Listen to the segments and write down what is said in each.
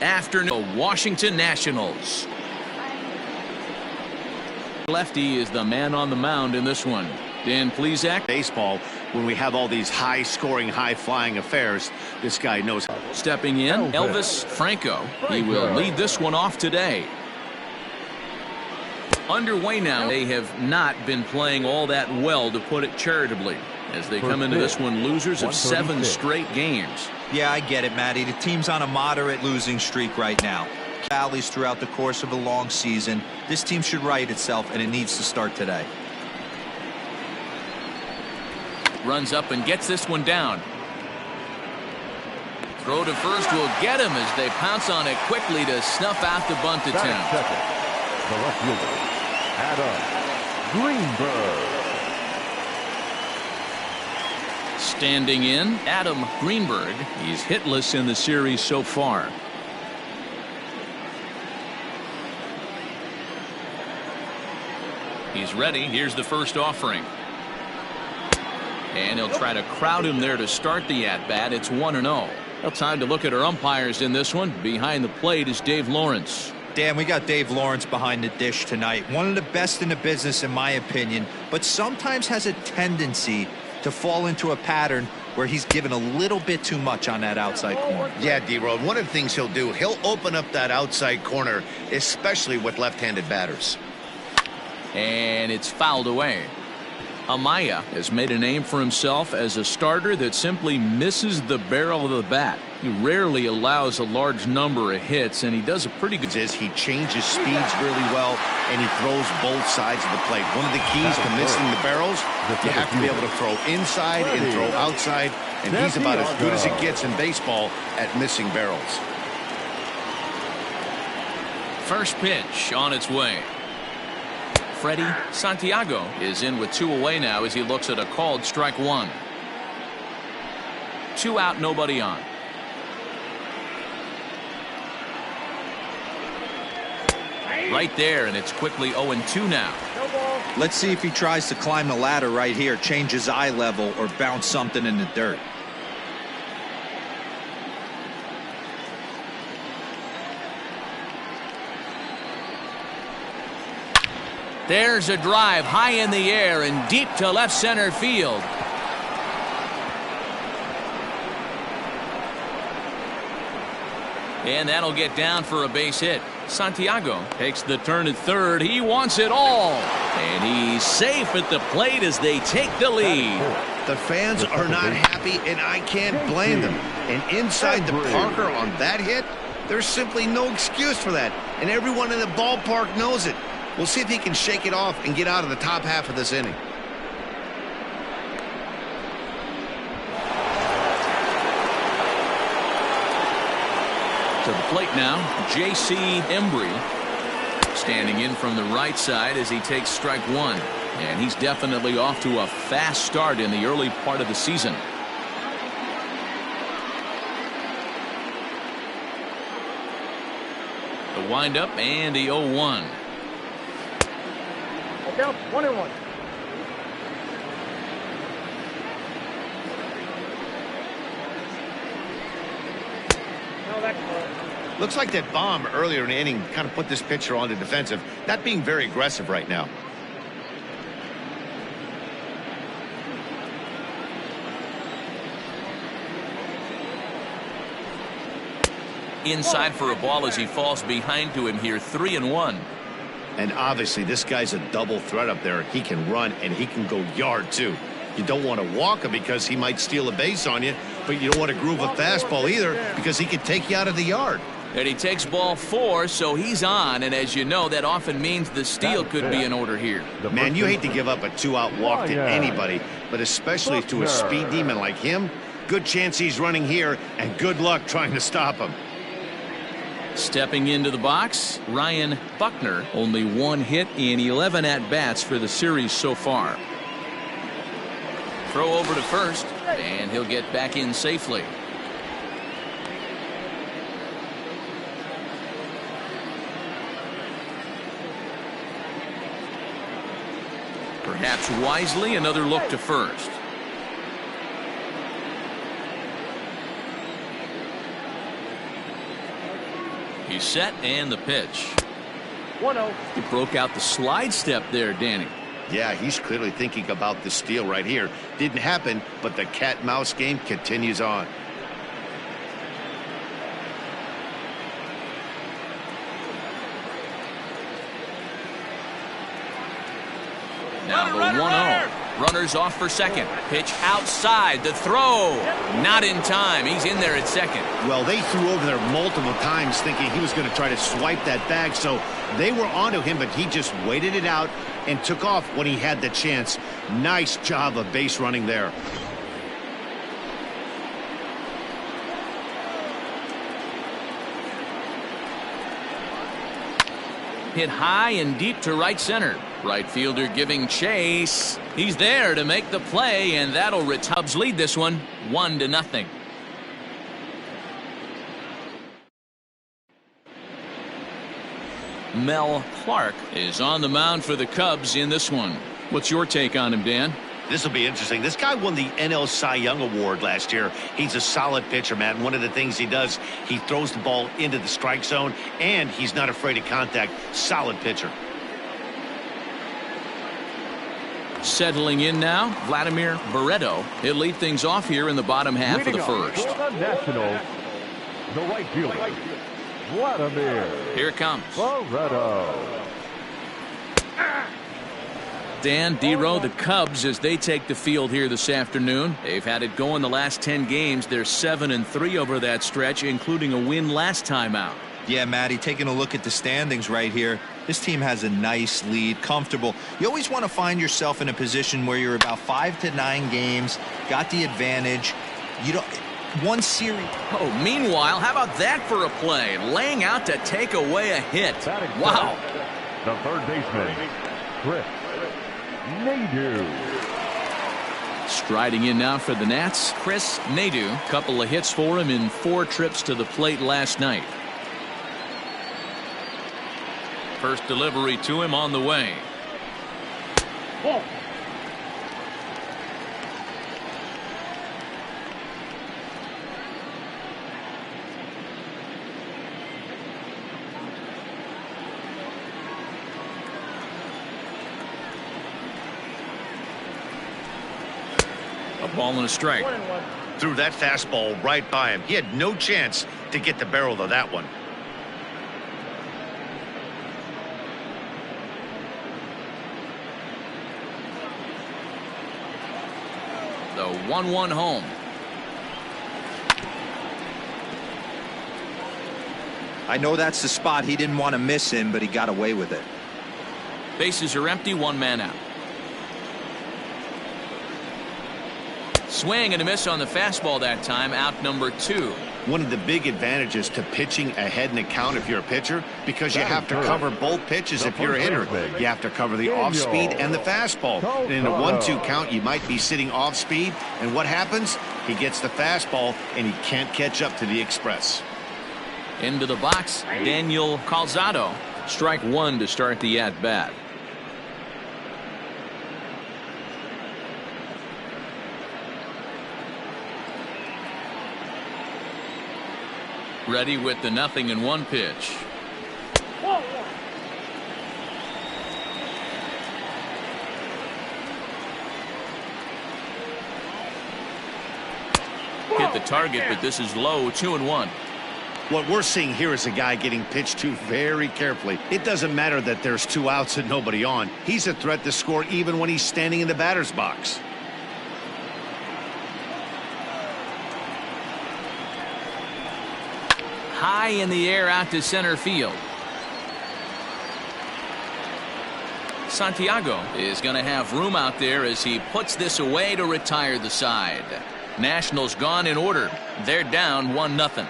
afternoon. The Washington Nationals. Lefty is the man on the mound in this one. Dan Plesac. Baseball, when we have all these high-scoring, high-flying affairs, this guy knows. Stepping in, Elvis Franco. He will lead this one off today. Underway now. They have not been playing all that well, to put it charitably, as they come into this one losers of 7 straight games. Yeah, I get it, Matty. The team's on a moderate losing streak right now. Valleys throughout the course of a long season. This team should right itself, and it needs to start today. Runs up and gets this one down. Throw to first will get him as they pounce on it quickly to snuff out the bunt attempt. The left fielder, Adam Greenberg. Standing in, Adam Greenberg. He's hitless in the series so far. He's ready. Here's the first offering. And he'll try to crowd him there to start the at-bat. It's 1-0. Well, time to look at our umpires in this one. Behind the plate is Dave Lawrence. Dan, we got Dave Lawrence behind the dish tonight. One of the best in the business, in my opinion, but sometimes has a tendency to fall into a pattern where he's given a little bit too much on that outside corner. Yeah, D-Road, one of the things he'll do, he'll open up that outside corner, especially with left-handed batters. And it's fouled away. Amaya has made a name for himself as a starter that simply misses the barrel of the bat. He rarely allows a large number of hits, and he does a pretty good job. He changes speeds really well, and he throws both sides of the plate. One of the keys to missing the barrels, you have to be able to throw inside and throw outside, and he's about as good as it gets in baseball at missing barrels. First pitch on its way. Freddie Santiago is in with 2 away now as he looks at a called strike 1. 2 out, nobody on. Right there, and it's quickly 0-2 now. Let's see if he tries to climb the ladder right here, change his eye level, or bounce something in the dirt. There's a drive high in the air and deep to left center field. And that'll get down for a base hit. Santiago takes the turn at third. He wants it all. And he's safe at the plate as they take the lead. The fans are not happy, and I can't blame them. And inside the Parker on that hit, there's simply no excuse for that. And everyone in the ballpark knows it. We'll see if he can shake it off and get out of the top half of this inning. To the plate now, J.C. Embry standing in from the right side as he takes strike 1. And he's definitely off to a fast start in the early part of the season. The windup and the 0-1. Down 1-1. Looks like that bomb earlier in the inning kind of put this pitcher on the defensive, not being very aggressive right now. Inside for a ball as he falls behind to him here, 3-1. And obviously this guy's a double threat up there. He can run and he can go yard too. You don't want to walk him because he might steal a base on you, but you don't want to groove a fastball either because he could take you out of the yard. And he takes ball 4, so he's on, and as you know, that often means the steal could be in order here. Man, you hate to give up a 2-out walk to anybody, but especially to a speed demon like him. Good chance he's running here, and good luck trying to stop him. Stepping into the box, Ryan Buckner. Only 1 hit in 11 at-bats for the series so far. Throw over to first, and he'll get back in safely. Perhaps wisely, another look to first. He's set and the pitch. 1-0. He broke out the slide step there, Danny. Yeah, he's clearly thinking about the steal right here. Didn't happen, but the cat-mouse game continues on. Now the 1-0. Runners off for second. Pitch outside. The throw. Not in time. He's in there at second. Well, they threw over there multiple times thinking he was going to try to swipe that bag, so they were onto him, but he just waited it out and took off when he had the chance. Nice job of base running there. Hit high and deep to right center. Right fielder giving chase. He's there to make the play, and that'll Cubs lead this one 1-0. Mel Clark is on the mound for the Cubs in this one. What's your take on him, Dan? This will be interesting. This guy won the NL Cy Young Award last year. He's a solid pitcher, man. One of the things he does, he throws the ball into the strike zone, and he's not afraid of contact. Solid pitcher. Settling in now, Vladimir Buretto. He'll lead things off here in the bottom half of the first. For the Nationals, the right fielder, Vladimir Here it comes. Buretto. Dan, D-Row, the Cubs, as they take the field here this afternoon. They've had it going the last 10 games. They're 7-3 over that stretch, including a win last time out. Yeah, Matty, taking a look at the standings right here. This team has a nice lead, comfortable. You always want to find yourself in a position where you're about 5 to 9 games, got the advantage. You don't. One series. Oh, meanwhile, how about that for a play? Laying out to take away a hit. Wow. The third baseman, Chris Nadu. Striding in now for the Nats, Chris Nadu. Couple of hits for him in 4 trips to the plate last night. First delivery to him on the way. Ball. A ball and a strike. Threw that fastball right by him. He had no chance to get the barrel of that one. The 1-1 home. I know that's the spot he didn't want to miss in, but he got away with it. Bases are empty, 1 man out. Swing and a miss on the fastball that time, out number 2. One of the big advantages to pitching ahead in the count if you're a pitcher, because you have to cover both pitches if you're a hitter. You have to cover the off speed and the fastball. And in a 1-2 count, you might be sitting off speed, and what happens? He gets the fastball and he can't catch up to the express. Into the box, Daniel Calzado. Strike 1 to start the at bat. Ready with the 0-1 pitch. Hit the target, but this is low, 2-1. What we're seeing here is a guy getting pitched to very carefully. It doesn't matter that there's 2 outs and nobody on. He's a threat to score even when he's standing in the batter's box. High in the air out to center field. Santiago is going to have room out there as he puts this away to retire the side. Nationals gone in order. They're down 1-0.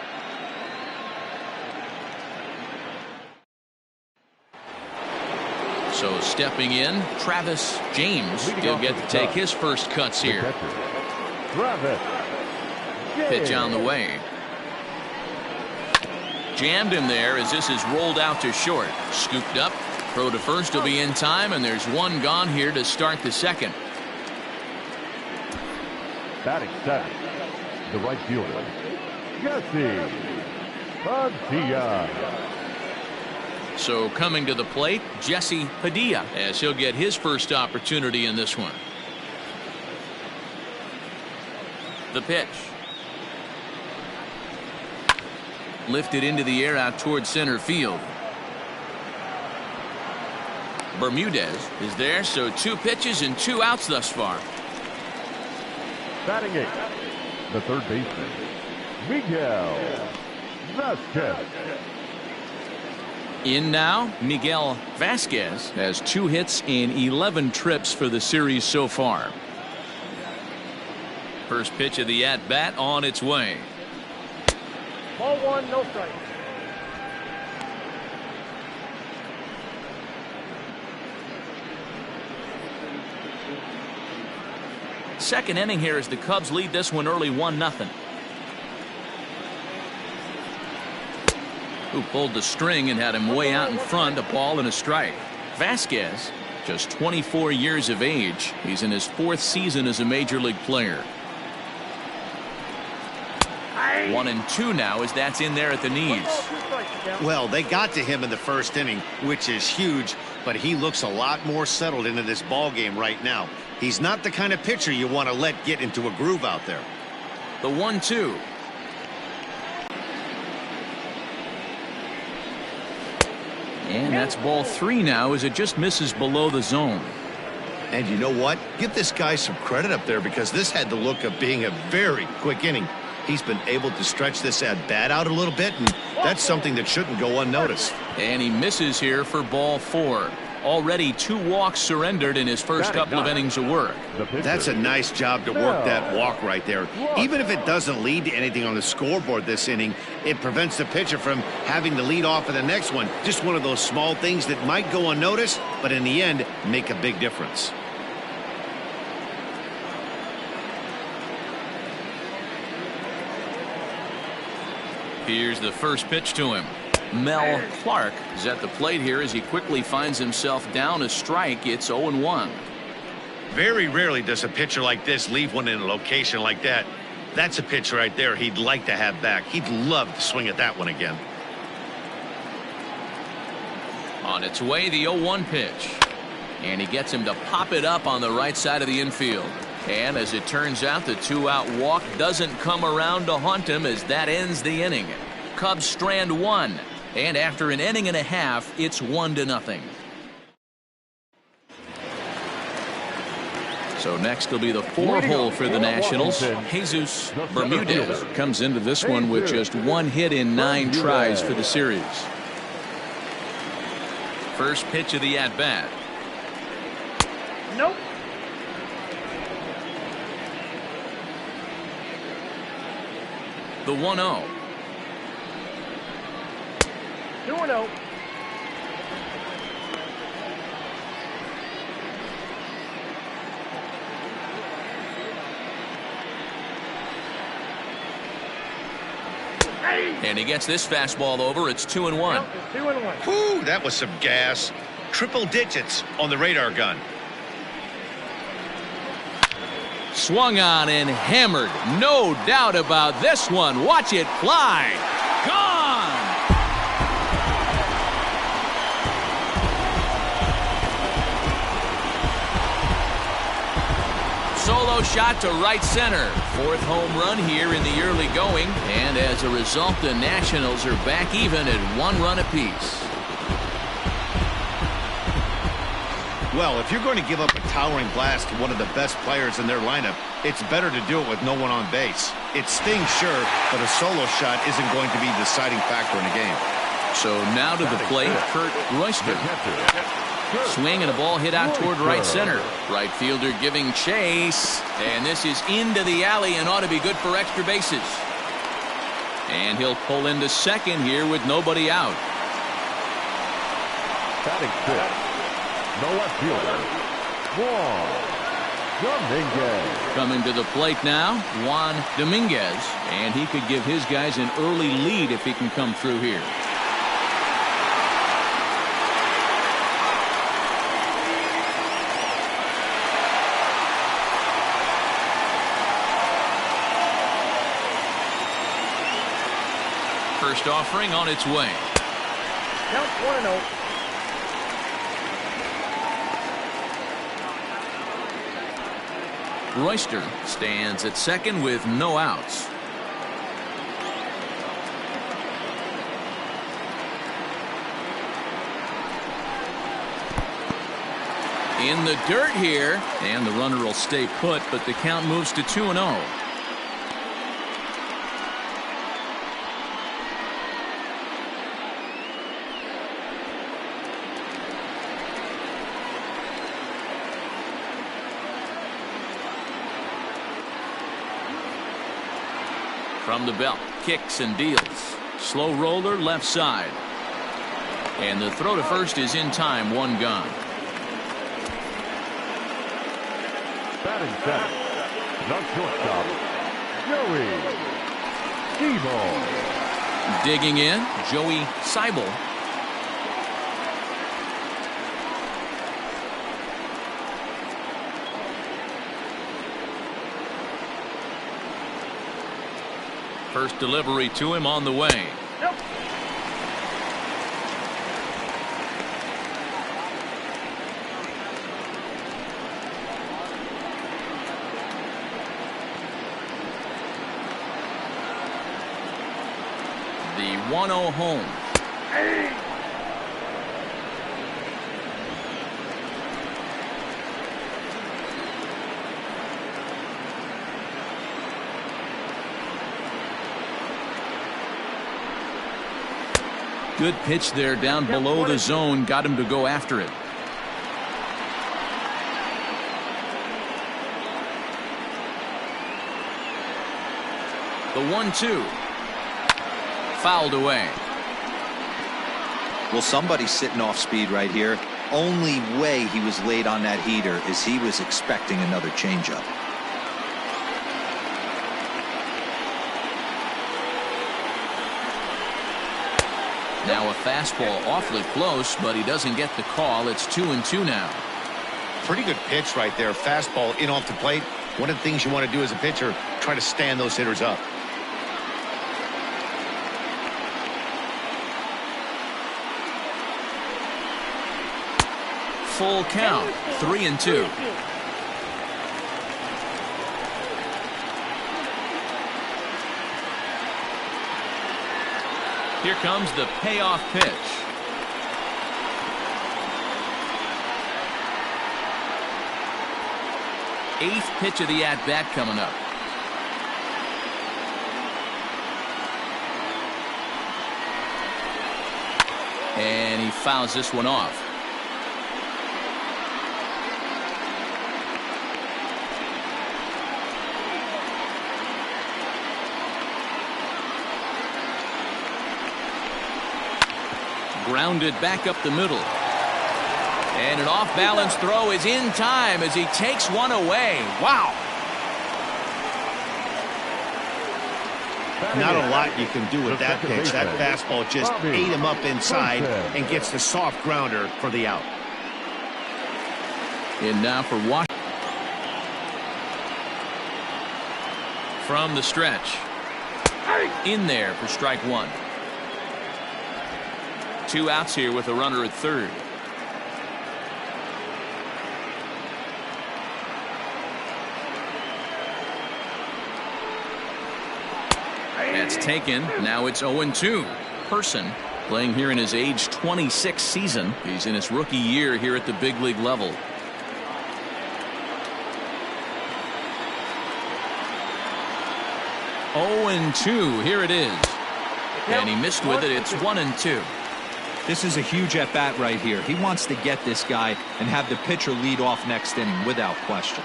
So stepping in, Travis James. He'll get to take his first cuts here. Pitch on the way. Jammed him there as this is rolled out to short. Scooped up. Throw to first will be in time, and there's 1 gone here to start the second. Batting seventh, the right fielder, Jesse. Padilla. So coming to the plate, Jesse Padilla, as he'll get his first opportunity in this one. The pitch. Lifted into the air out towards center field. Bermudez is there, so 2 pitches and 2 outs thus far. Batting 8, the third baseman, Miguel Vasquez. In now, Miguel Vasquez has 2 hits in 11 trips for the series so far. First pitch of the at-bat on its way. Ball 1, no strike. Second inning here as the Cubs lead this one early 1-0. Who pulled the string and had him way out in front, a ball and a strike. Vasquez, just 24 years of age. He's in his 4th season as a major league player. 1-2 now as that's in there at the knees. Well, they got to him in the first inning, which is huge, but he looks a lot more settled into this ball game right now. He's not the kind of pitcher you want to let get into a groove out there. The 1-2. And that's ball 3 now as it just misses below the zone. And you know what? Give this guy some credit up there because this had the look of being a very quick inning. He's been able to stretch this at-bat out a little bit, and that's something that shouldn't go unnoticed. And he misses here for ball 4. Already 2 walks surrendered in his first couple of innings of work. That's a nice job to work that walk right there. Even if it doesn't lead to anything on the scoreboard this inning, it prevents the pitcher from having to lead off in the next one. Just one of those small things that might go unnoticed, but in the end, make a big difference. Here's the first pitch to him. Mel Clark is at the plate here as he quickly finds himself down a strike. It's 0-1. Very rarely does a pitcher like this leave one in a location like that. That's a pitch right there he'd like to have back. He'd love to swing at that one again. On its way, the 0-1 pitch. And he gets him to pop it up on the right side of the infield. And as it turns out, the 2-out walk doesn't come around to haunt him as that ends the inning. Cubs strand 1. And after an inning and a half, it's 1-0. So next will be the 4 hole for the Nationals. Jesus Bermudez comes into this one with just 1 hit in 9 tries for the series. First pitch of the at-bat. Nope. The 1-0. 2-0. And he gets this fastball over. It's 2-1. 2-1. Whew, that was some gas. Triple digits on the radar gun. Swung on and hammered. No doubt about this one. Watch it fly. Gone. Solo shot to right center. 4th home run here in the early going. And as a result, the Nationals are back even at 1 run apiece. Well, if you're going to give up a towering blast to one of the best players in their lineup, it's better to do it with no one on base. It stings, sure, but a solo shot isn't going to be the deciding factor in a game. So now to the plate, Kurt Royster. Swing and a ball hit out toward right center. Right fielder giving chase. And this is into the alley and ought to be good for extra bases. And he'll pull into second here with nobody out. Batting 5th, the left fielder, Juan Dominguez. Coming to the plate now, Juan Dominguez. And he could give his guys an early lead if he can come through here. First offering on its way. Count 1-0. Royster stands at second with no outs. In the dirt here, and the runner will stay put, but the count moves to 2-0. From the belt, kicks and deals. Slow roller left side. And the throw to first is in time, one gone. Batting center, the shortstop, Joey Seibel. Digging in, Joey Seibel. First delivery to him on the way. Nope. The 1-0 home. Hey. Good pitch there down below the zone. Got him to go after it. The 1-2. Fouled away. Well, somebody's sitting off speed right here. Only way he was late on that heater is he was expecting another changeup. Now a fastball awfully close, but he doesn't get the call. It's 2-2 now. Pretty good pitch right there. Fastball in off the plate. One of the things you want to do as a pitcher, try to stand those hitters up. Full count, 3-2. Here comes the payoff pitch. Eighth pitch of the at-bat coming up. And he fouls this one off. Grounded back up the middle. And an off-balance throw is in time as he takes one away. Wow. Not a lot you can do with that pitch. That fastball just ate him up inside and gets the soft grounder for the out. And now for Washington. From the stretch. In there for strike one. 2 outs here with a runner at third. That's taken. Now it's 0-2. Person playing here in his age 26 season. He's in his rookie year here at the big league level. Oh, and 2. Here it is. And he missed with it. It's 1-2. This is a huge at-bat right here. He wants to get this guy and have the pitcher lead off next inning without question.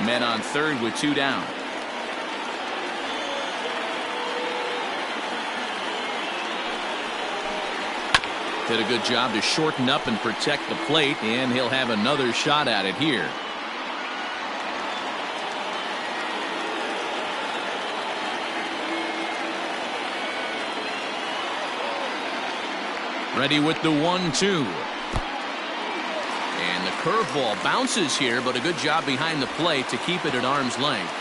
Men on third with 2 down. Did a good job to shorten up and protect the plate, and he'll have another shot at it here. Ready with the 1-2. And the curveball bounces here, but a good job behind the plate to keep it at arm's length.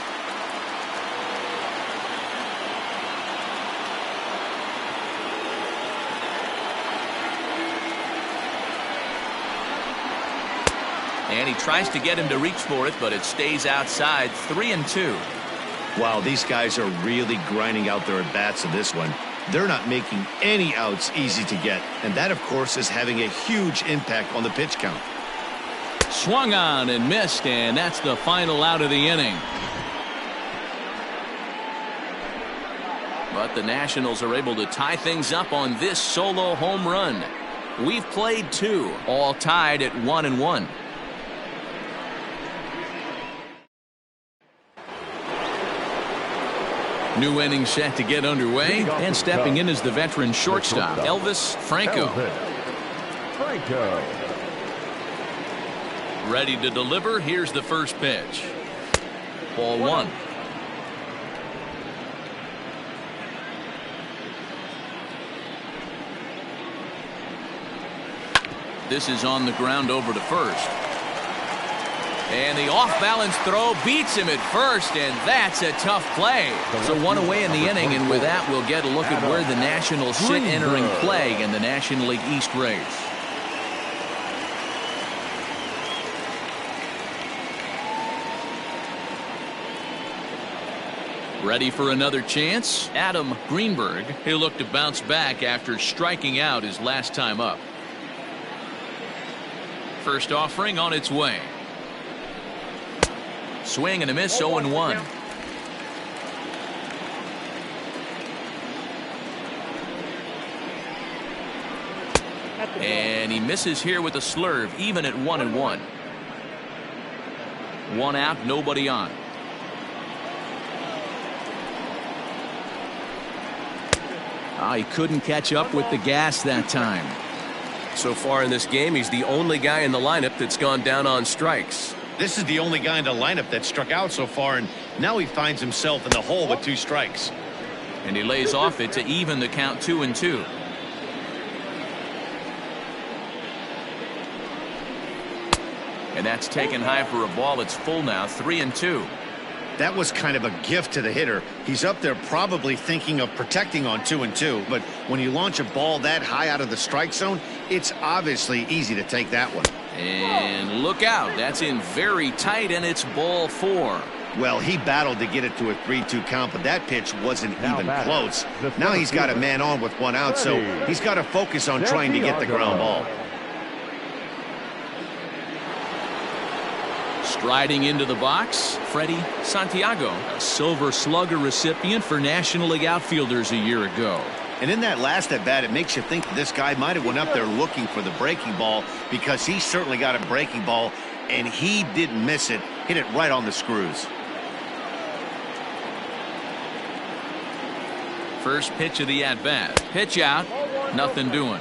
And he tries to get him to reach for it, but it stays outside. 3-2. Wow, these guys are really grinding out their at-bats in this one. They're not making any outs easy to get. And that, of course, is having a huge impact on the pitch count. Swung on and missed, and that's the final out of the inning. But the Nationals are able to tie things up on this solo home run. We've played 2, all tied at 1-1. New inning set to get underway, and stepping in is the veteran shortstop, Elvis Franco. Ready to deliver. Here's the first pitch. Ball 1. This is on the ground over to first. And the off-balance throw beats him at first, and that's a tough play. So 1 away in the inning, and with that, we'll get a look at where the Nationals sit entering play in the National League East race. Ready for another chance? Adam Greenberg. He'll look to bounce back after striking out his last time up. First offering on its way. Swing and a miss, 0-1. And he misses here with a slurve, even at 1-1. 1 out, nobody on. He couldn't catch up with the gas that time. So far in this game, he's the only guy in the lineup that's gone down on strikes. This is the only guy in the lineup that struck out so far, and now he finds himself in the hole with 2 strikes. And he lays off it to even the count 2-2. And that's taken high for a ball. It's full now, 3-2. That was kind of a gift to the hitter. He's up there probably thinking of protecting on 2-2, but when you launch a ball that high out of the strike zone, it's obviously easy to take that one. And look out, that's in very tight, and it's ball 4. Well, he battled to get it to a 3-2 count, but that pitch wasn't even close. Now he's got a man on with 1 out, so he's got to focus on trying to get the ground ball. Striding into the box, Freddie Santiago, a Silver Slugger recipient for National League outfielders a year ago. And in that last at-bat, it makes you think that this guy might have went up there looking for the breaking ball, because he certainly got a breaking ball, and he didn't miss it. Hit it right on the screws. First pitch of the at-bat. Pitch out, nothing doing.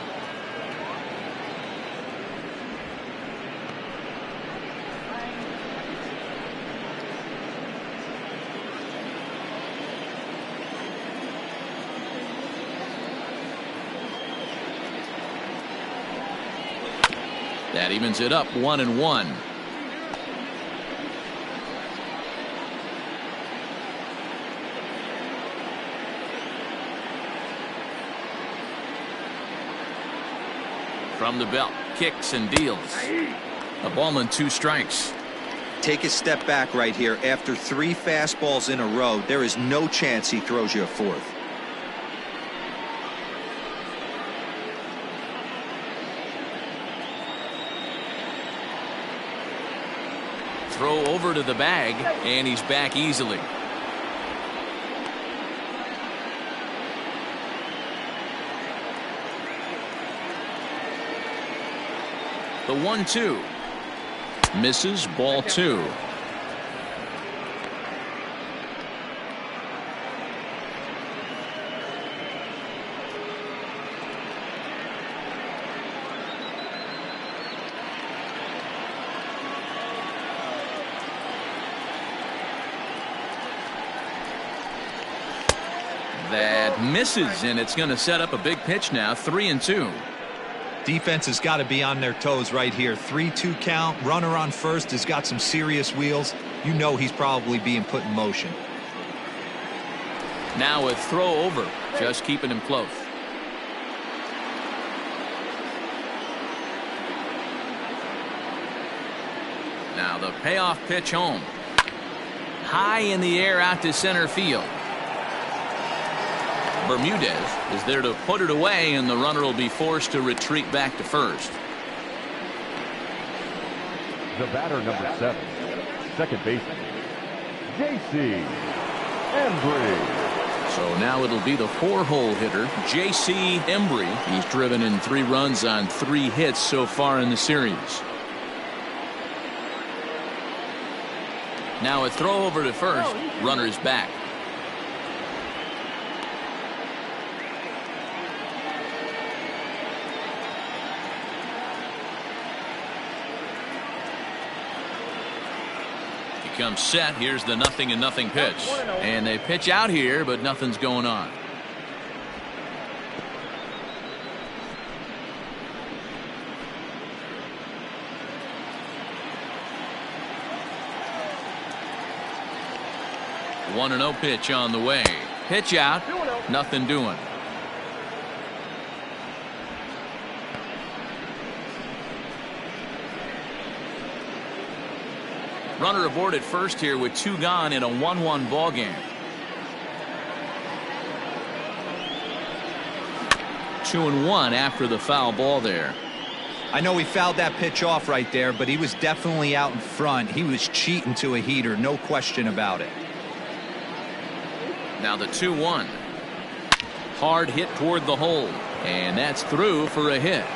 That evens it up, 1-1. From the belt, kicks and deals. A ball and 2 strikes. Take a step back right here. After 3 fastballs in a row, there is no chance he throws you a 4th. Throw over to the bag, and he's back easily. The 1-2. Misses, ball 2. That misses, and it's going to set up a big pitch now, 3-2. Defense has got to be on their toes right here. 3-2 count. Runner on first has got some serious wheels. You know he's probably being put in motion. Now a throw over, just keeping him close. Now the payoff pitch home. High in the air out to center field. Bermudez is there to put it away, and the runner will be forced to retreat back to first. The batter, number 7, second baseman, J.C. Embry. So now it'll be the 4-hole hitter, J.C. Embry. He's driven in 3 runs on 3 hits so far in the series. Now a throw over to first. Runner's back. Comes set. Here's the 0-0 pitch, and they pitch out here, but nothing's going on. One 1-0 pitch on the way. Pitch out. Nothing doing. Runner aboard at first here with 2 gone in a 1-1 ball game. 2-1 after the foul ball there. I know he fouled that pitch off right there, but he was definitely out in front. He was cheating to a heater, no question about it. Now the 2-1. Hard hit toward the hole, and that's through for a hit.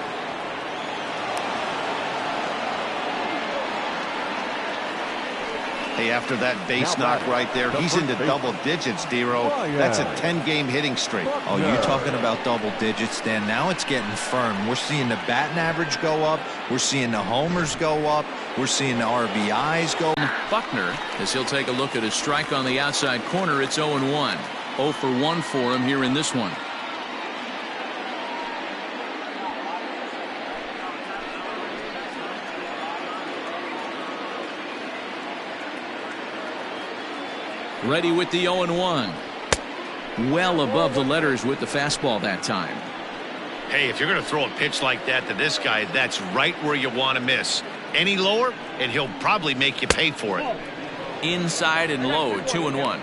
Hey, after that base knock right there, he's into double digits, D-Row. That's a 10-game hitting streak. Oh, you're talking about double digits, Dan. Now it's getting firm. We're seeing the batting average go up. We're seeing the homers go up. We're seeing the RBIs go up. Buckner, as he'll take a look at his strike on the outside corner, it's 0-1. 0 for 1 for him here in this one. Ready with the 0-1. Well above the letters with the fastball that time. Hey, if you're going to throw a pitch like that to this guy, that's right where you want to miss. Any lower, and he'll probably make you pay for it. Inside and low, 2-1.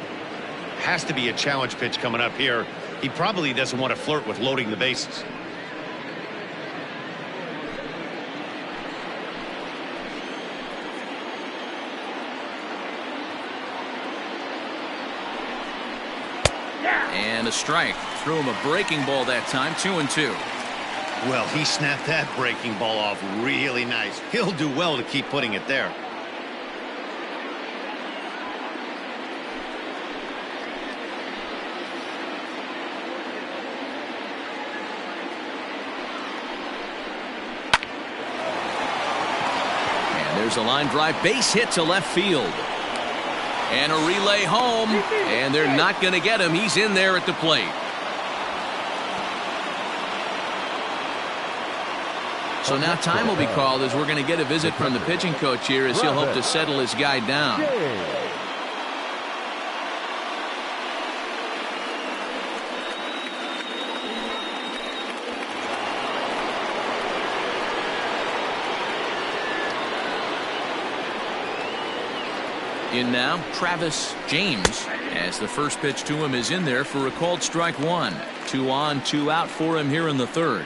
Has to be a challenge pitch coming up here. He probably doesn't want to flirt with loading the bases. And a strike. Threw him a breaking ball that time. 2-2. Well, he snapped that breaking ball off really nice. He'll do well to keep putting it there. And there's a line drive base hit to left field. And a relay home, and they're not going to get him. He's in there at the plate. So now time will be called as we're going to get a visit from the pitching coach here as he'll hope to settle his guy down. In now, Travis James, as the first pitch to him is in there for a called strike 1. 2 on, 2 out for him here in the third.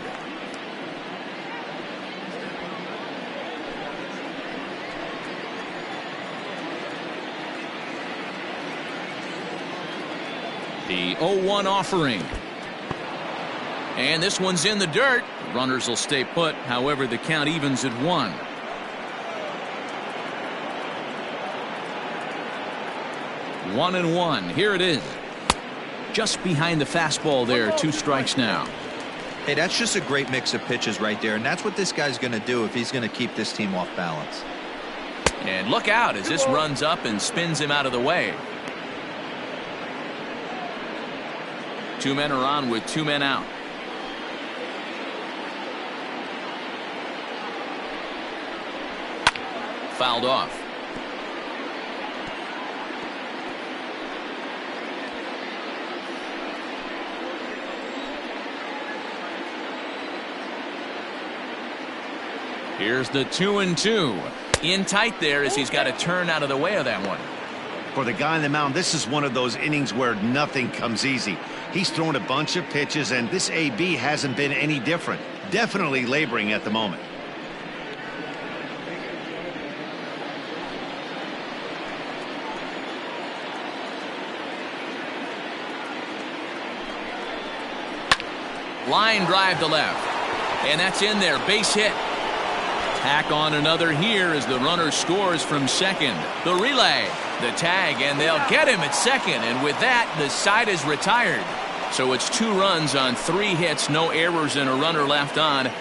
The 0-1 offering. And this one's in the dirt. Runners will stay put. However, the count evens at 1. 1-1. Here it is. Just behind the fastball there. 2 strikes now. Hey, that's just a great mix of pitches right there, and that's what this guy's going to do if he's going to keep this team off balance. And look out as this runs up and spins him out of the way. 2 men are on with 2 men out. Fouled off. Here's the 2-2. In tight there as he's got to turn out of the way of that one. For the guy on the mound, this is one of those innings where nothing comes easy. He's thrown a bunch of pitches, and this AB hasn't been any different. Definitely laboring at the moment. Line drive to left. And that's in there. Base hit. Tack on another here as the runner scores from second. The relay. The tag, and they'll get him at second. And with that, the side is retired. So it's 2 runs on 3 hits, no errors, and a runner left on.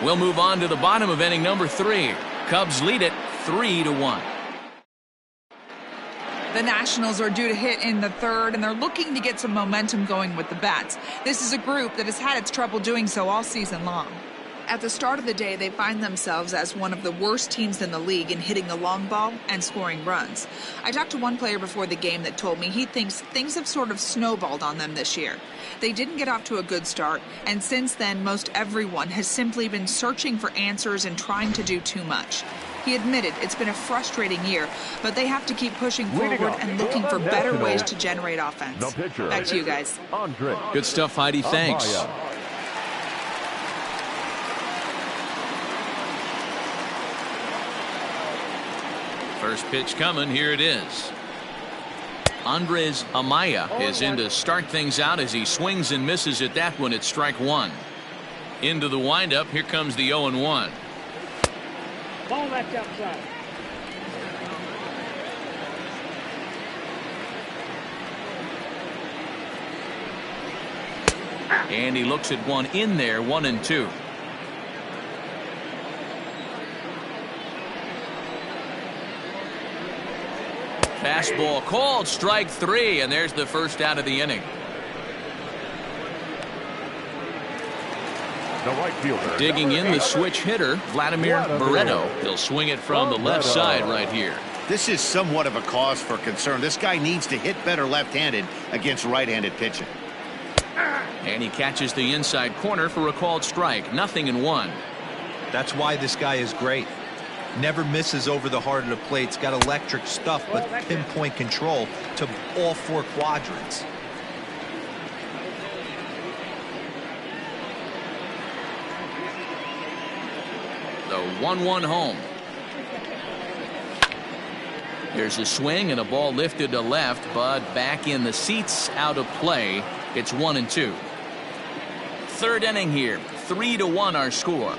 We'll move on to the bottom of inning number 3. Cubs lead it 3-1. The Nationals are due to hit in the 3rd, and they're looking to get some momentum going with the bats. This is a group that has had its trouble doing so all season long. At the start of the day, they find themselves as one of the worst teams in the league in hitting the long ball and scoring runs. I talked to one player before the game that told me he thinks things have sort of snowballed on them this year. They didn't get off to a good start, and since then, most everyone has simply been searching for answers and trying to do too much. He admitted it's been a frustrating year, but they have to keep pushing forward and looking for better ways to generate offense. Back to you guys. Good stuff, Heidi. Thanks. First pitch coming. Here it is. Andres Amaya is in to start things out as he swings and misses at that one at strike 1. Into the windup. Here comes the 0-1. Ball left outside. And he looks at one in there. 1-2. Fastball called, strike 3, and there's the first out of the inning. The right fielder. Digging in, the switch hitter, Vladimir Buretto. He'll swing it from the left side right here. This is somewhat of a cause for concern. This guy needs to hit better left-handed against right-handed pitching. And he catches the inside corner for a called strike. 0-1. That's why this guy is great. Never misses over the heart of the plate. He's got electric stuff, but pinpoint control to all 4 quadrants. The 1-1 home. There's a swing and a ball lifted to left, but back in the seats, out of play. It's 1-2. 3rd inning here. 3-1 our score.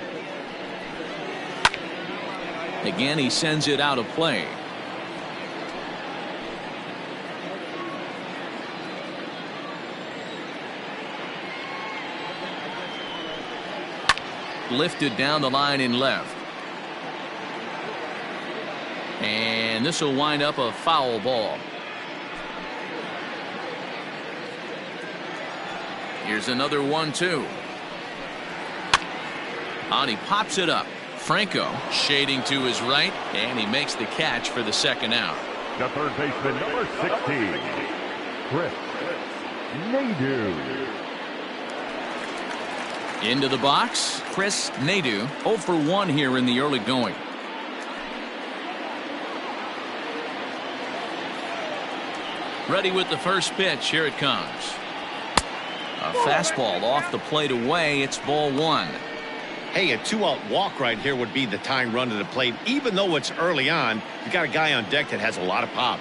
Again, he sends it out of play. Lifted down the line in left. And this will wind up a foul ball. Here's another 1-2. And he pops it up. Franco shading to his right, and he makes the catch for the second out. The third baseman, number 16, Chris Nadu. Into the box, Chris Nadu, 0 for 1 here in the early going. Ready with the first pitch. Here it comes. A fastball off the plate away. It's ball 1. Hey, a 2-out walk right here would be the tying run to the plate. Even though it's early on, you got a guy on deck that has a lot of pop.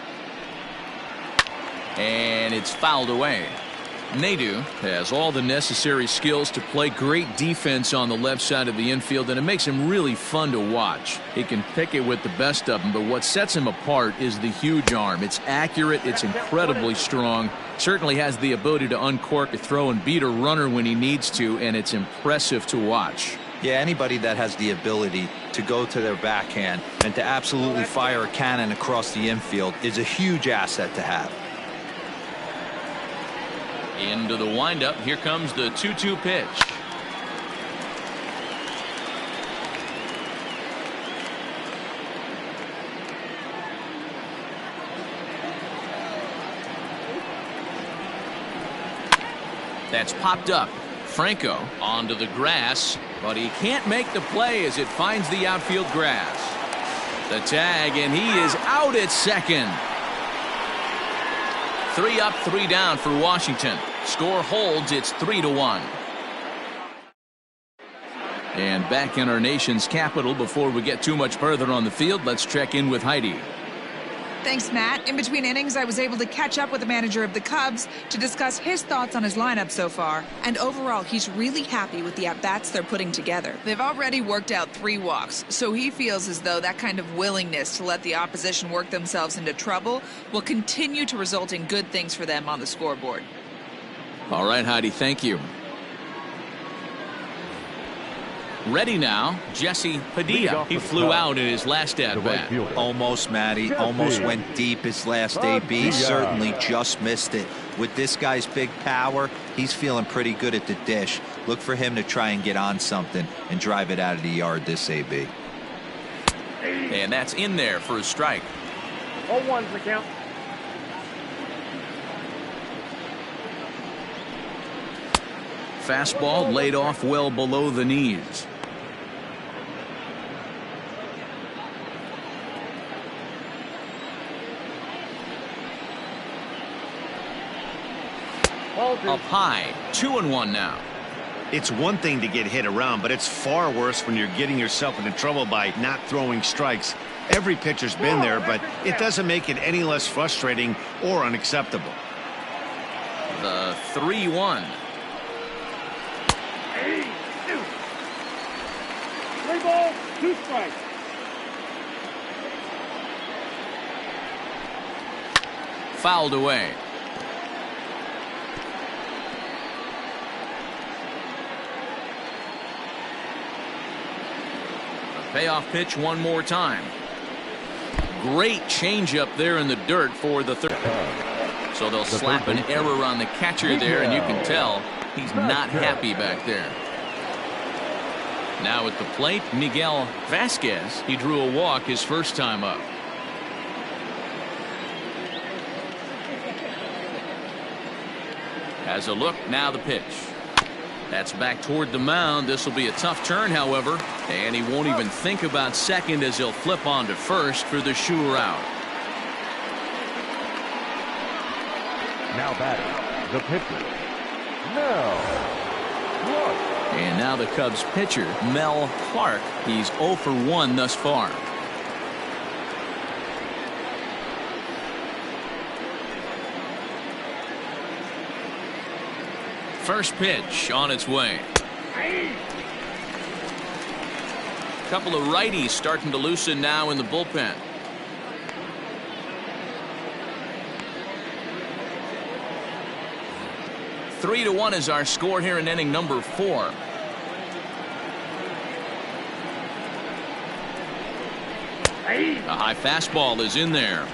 And it's fouled away. Nadu has all the necessary skills to play great defense on the left side of the infield, and it makes him really fun to watch. He can pick it with the best of them, but what sets him apart is the huge arm. It's accurate, it's incredibly strong, certainly has the ability to uncork a throw and beat a runner when he needs to, and it's impressive to watch. Yeah, anybody that has the ability to go to their backhand and to absolutely fire a cannon across the infield is a huge asset to have. Into the windup. Here comes the 2-2 pitch. That's popped up. Franco onto the grass, but he can't make the play as it finds the outfield grass. The tag, and he is out at second. 3 up, 3 down for Washington. Score holds. It's 3-1. And back in our nation's capital, before we get too much further on the field, let's check in with Heidi. Thanks, Matt. In between innings, I was able to catch up with the manager of the Cubs to discuss his thoughts on his lineup so far. And overall, he's really happy with the at-bats they're putting together. They've already worked out 3 walks, so he feels as though that kind of willingness to let the opposition work themselves into trouble will continue to result in good things for them on the scoreboard. All right, Heidi, thank you. Ready now, Jesse Padilla. He flew out in his last at-bat. Almost, Matty. Almost went deep his last AB. Certainly just missed it. With this guy's big power, he's feeling pretty good at the dish. Look for him to try and get on something and drive it out of the yard this AB. And that's in there for a strike. 0-1's the count. Fastball laid off well below the knees. Up high, 2-1 now. It's one thing to get hit around, but it's far worse when you're getting yourself into trouble by not throwing strikes. Every pitcher's been there, but it doesn't make it any less frustrating or unacceptable. The 3-1. 3 balls, 2 strikes. Fouled away. Payoff pitch one more time. Great changeup there in the dirt for the third. So they'll slap an error on the catcher there, and you can tell he's not happy back there. Now at the plate, Miguel Vasquez. He drew a walk his first time up. Has a look, now the pitch. That's back toward the mound. This will be a tough turn, however, and he won't even think about second as he'll flip on to first for the sure out. Now batting, the pitcher, Mel Clark. And now the Cubs pitcher, Mel Clark. He's 0 for 1 thus far. First pitch on its way. Couple of righties starting to loosen now in the bullpen. Three to 1 is our score here in inning number 4. A high fastball is in there.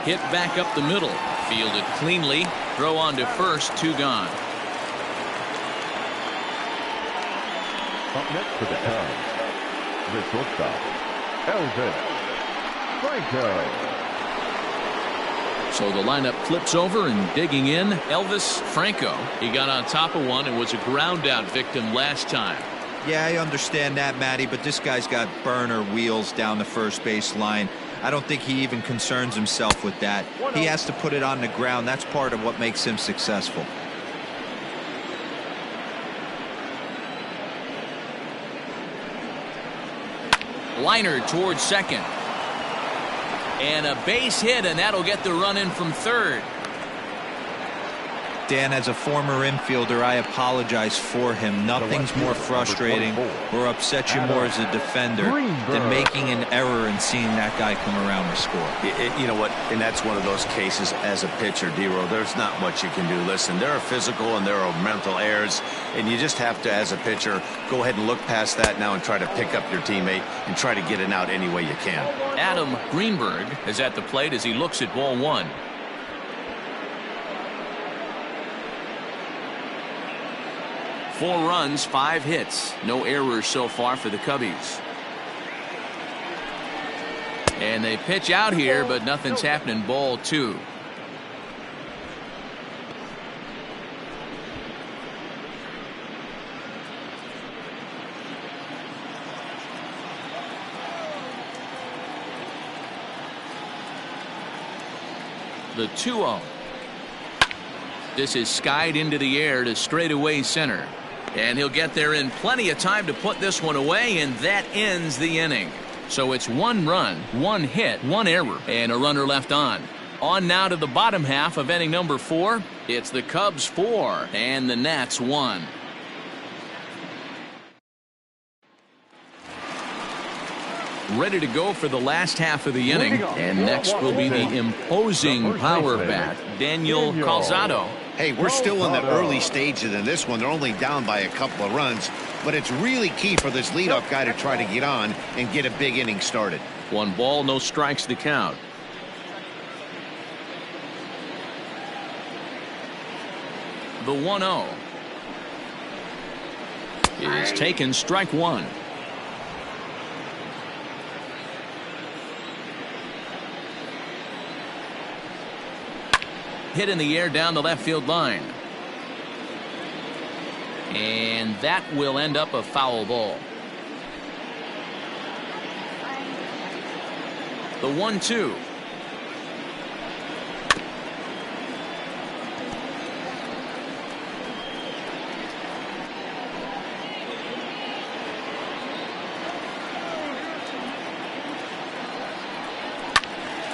Hit back up the middle. Fielded cleanly. Throw on to first. 2 gone. Up next to the Cubs, the shortstop, Elvis Franco. So the lineup flips over, and digging in, Elvis Franco. He got on top of one and was a ground out victim last time. Yeah, I understand that, Matty, but this guy's got burner wheels down the first base line. I don't think he even concerns himself with that. He has to put it on the ground. That's part of what makes him successful. Liner towards second. And a base hit, and that'll get the run in from third. Dan, as a former infielder, I apologize for him. Nothing's more frustrating or upsets you more as a defender than making an error and seeing that guy come around to score. You know what? And that's one of those cases as a pitcher, D-Row. There's not much you can do. Listen, there are physical and there are mental errors, and you just have to, as a pitcher, go ahead and look past that now and try to pick up your teammate and try to get it out any way you can. Adam Greenberg is at the plate as he looks at ball 1. Four runs, 5 hits. No errors so far for the Cubbies. And they pitch out here, but nothing's happening. Ball 2. The 2-0. This is skied into the air to straightaway center. And he'll get there in plenty of time to put this one away, and that ends the inning. So it's 1 run, 1 hit, 1 error, and a runner left on. On now to the bottom half of inning number 4. It's the Cubs 4 and the Nats 1. Ready to go for the last half of the inning. And next will be the imposing power bat, Daniel Calzado. Hey, we're still in the early stages in this one. They're only down by a couple of runs, but it's really key for this leadoff guy to try to get on and get a big inning started. 1 ball, no strikes the count. The 1-0 is taken, strike 1. Hit in the air down the left field line. And that will end up a foul ball. The 1-2.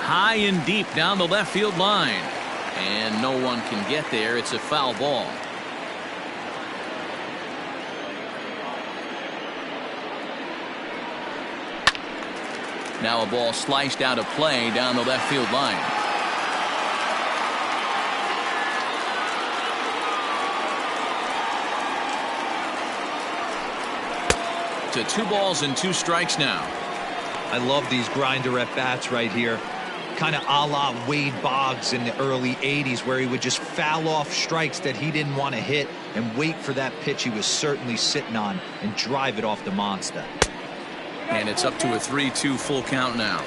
High and deep down the left field line. And no one can get there. It's a foul ball. Now a ball sliced out of play down the left field line. To 2 balls and 2 strikes now. I love these grinder at bats right here. Kind of a la Wade Boggs in the early 80s, where he would just foul off strikes that he didn't want to hit and wait for that pitch he was certainly sitting on and drive it off the monster. And it's up to a 3-2 full count now.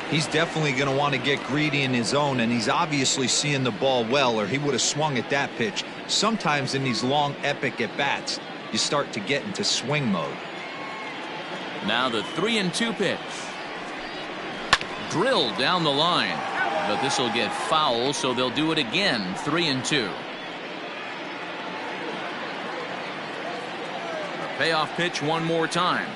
He's definitely going to want to get greedy in his zone, and he's obviously seeing the ball well, or he would have swung at that pitch. Sometimes in these long epic at bats, you start to get into swing mode. Now the 3-2 pitch. Drilled down the line, but this will get foul, so they'll do it again. 3-2. Payoff pitch one more time,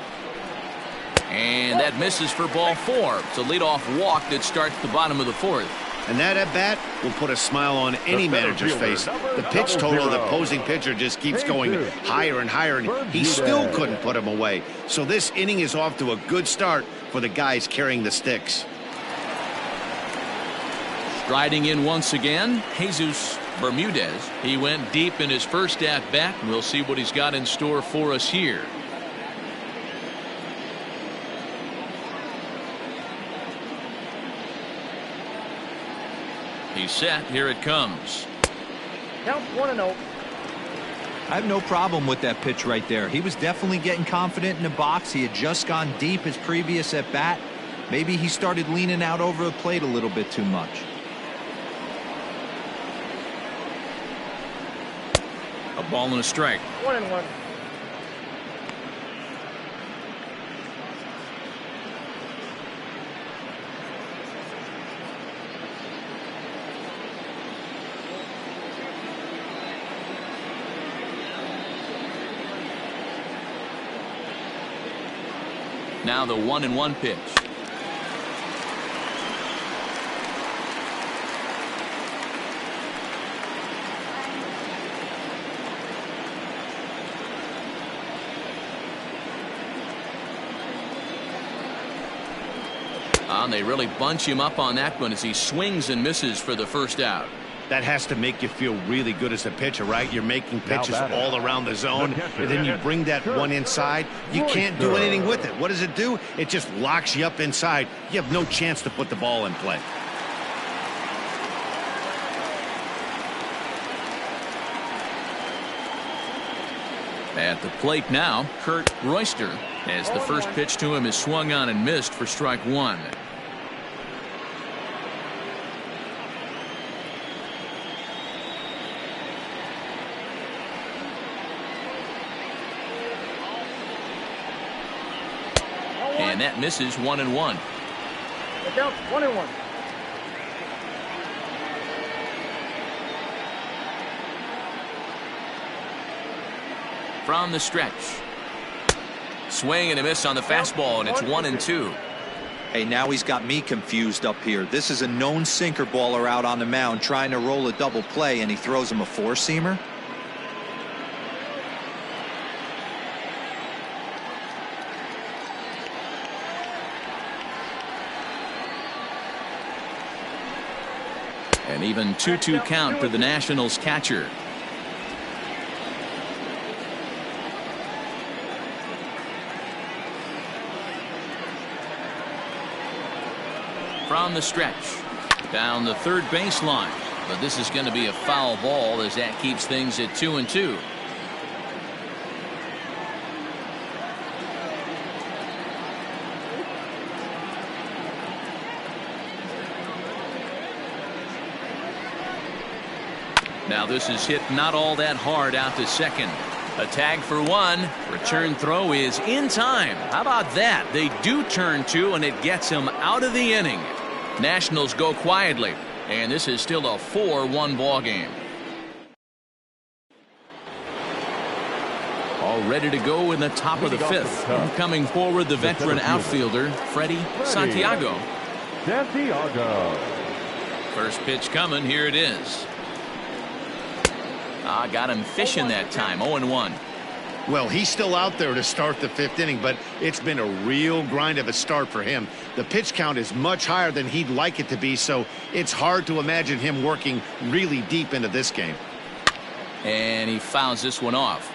and that misses for ball 4. It's a leadoff walk that starts the bottom of the 4th. And that at bat will put a smile on any manager's face. The pitch total of the opposing pitcher just keeps going higher and higher, and he still couldn't put him away. So this inning is off to a good start for the guys carrying the sticks. Striding in once again, Jesus Bermudez. He went deep in his first at bat. We'll see what he's got in store for us here. He's set. Here it comes. Count 1-0. I have no problem with that pitch right there. He was definitely getting confident in the box. He had just gone deep his previous at bat. Maybe he started leaning out over the plate a little bit too much. A ball and a strike. 1-1. Now the 1-1 pitch. And they really bunch him up on that one as he swings and misses for the first out. That has to make you feel really good as a pitcher, right? You're making pitches all around the zone, and then you bring that one inside. You can't do anything with it. What does it do? It just locks you up inside. You have no chance to put the ball in play. At the plate now, Kurt Royster, as the first pitch to him is swung on and missed for strike 1. And that misses 1-1. Count 1-1. From the stretch. Swing and a miss on the fastball, and it's 1-2. Hey, now he's got me confused up here. This is a known sinker baller out on the mound trying to roll a double play, and he throws him a four-seamer. An even 2-2 count for the Nationals catcher. From the stretch. Down the third baseline. But this is going to be a foul ball as that keeps things at 2-2. Now this is hit not all that hard out to second. A tag for one. Return throw is in time. How about that? They do turn two, and it gets him out of the inning. Nationals go quietly, and this is still a 4-1 ball game. All ready to go in the top of the fifth. Coming forward, the veteran outfielder, Freddie Santiago. First pitch coming. Here it is. Got him fishing that time. 0-1. Well, he's still out there to start the fifth inning, but it's been a real grind of a start for him. The pitch count is much higher than he'd like it to be, so it's hard to imagine him working really deep into this game. And he fouls this one off.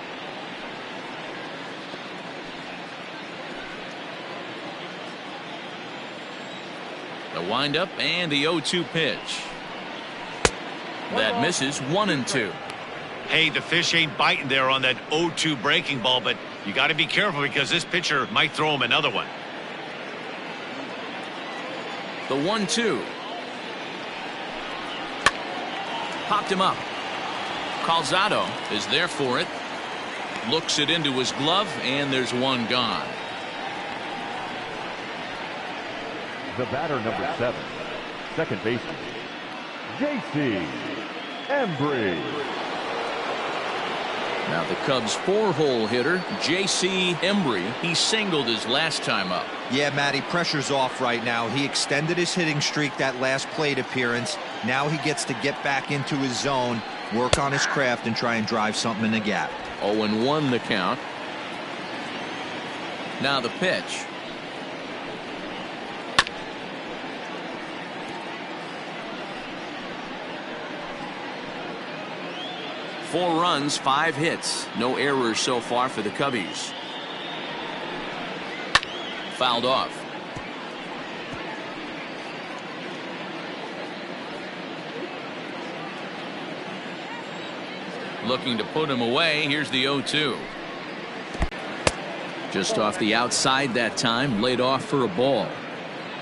The windup and the 0-2 pitch. That misses. 1-2. Hey, the fish ain't biting there on that 0-2 breaking ball, but you got to be careful because this pitcher might throw him another one. The 1-2. Popped him up. Calzado is there for it. Looks it into his glove, and there's one gone. The batter, number 7, second baseman, J.C. Embry. Now the Cubs' 4-hole hitter, J.C. Embry. He singled his last time up. Yeah, Matty, pressure's off right now. He extended his hitting streak that last plate appearance. Now he gets to get back into his zone, work on his craft, and try and drive something in the gap. 0-1 the count. Now the pitch. Four runs, 5 hits. No errors so far for the Cubbies. Fouled off. Looking to put him away. Here's the 0-2. Just off the outside that time. Laid off for a ball.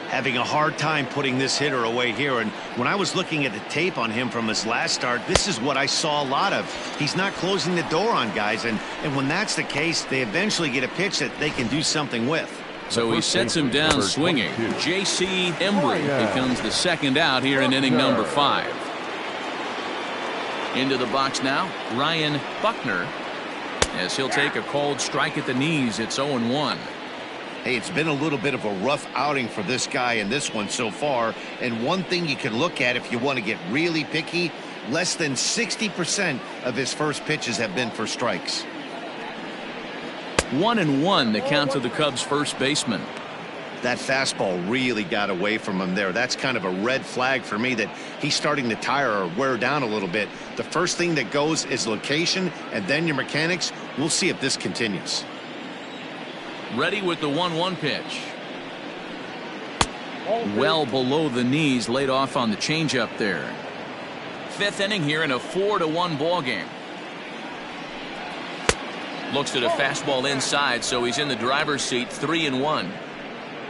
Having a hard time putting this hitter away here, and when I was looking at the tape on him from his last start, this is what I saw a lot of. He's not closing the door on guys, and when that's the case, they eventually get a pitch that they can do something with. So he sets him down swinging. J.C. Embry becomes the second out here in inning number 5. Into the box now, Ryan Buckner, as he'll take a called strike at the knees. It's 0-1. Hey, it's been a little bit of a rough outing for this guy in this one so far. And one thing you can look at if you want to get really picky, less than 60% of his first pitches have been for strikes. 1-1 the count to the Cubs' first baseman. That fastball really got away from him there. That's kind of a red flag for me that he's starting to tire or wear down a little bit. The first thing that goes is location and then your mechanics. We'll see if this continues. Ready with the 1-1 pitch. Well below the knees, laid off on the changeup there. 5th inning here in a 4-1 ball game. Looks at a fastball inside, so he's in the driver's seat. 3-1.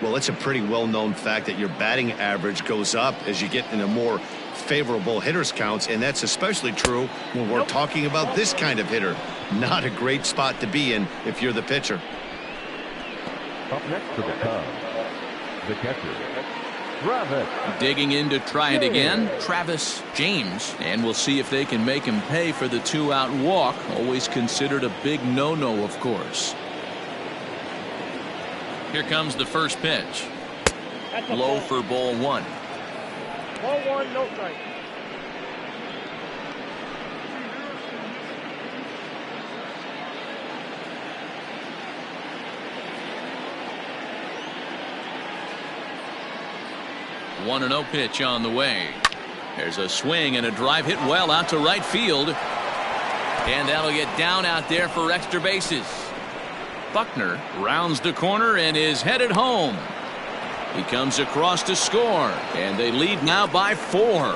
Well, it's a pretty well-known fact that your batting average goes up as you get into more favorable hitters counts, and that's especially true when we're talking about this kind of hitter. Not a great spot to be in if you're the pitcher. Up next for the Cubs, the catcher, Travis. Digging in to try it again, Travis James. And we'll see if they can make him pay for the 2-out walk. Always considered a big no-no, of course. Here comes the first pitch. Low for ball 1. Ball 1, no strike. One 1-0 pitch on the way. There's a swing and a drive hit well out to right field. And that'll get down out there for extra bases. Buckner rounds the corner and is headed home. He comes across to score, and they lead now by 4.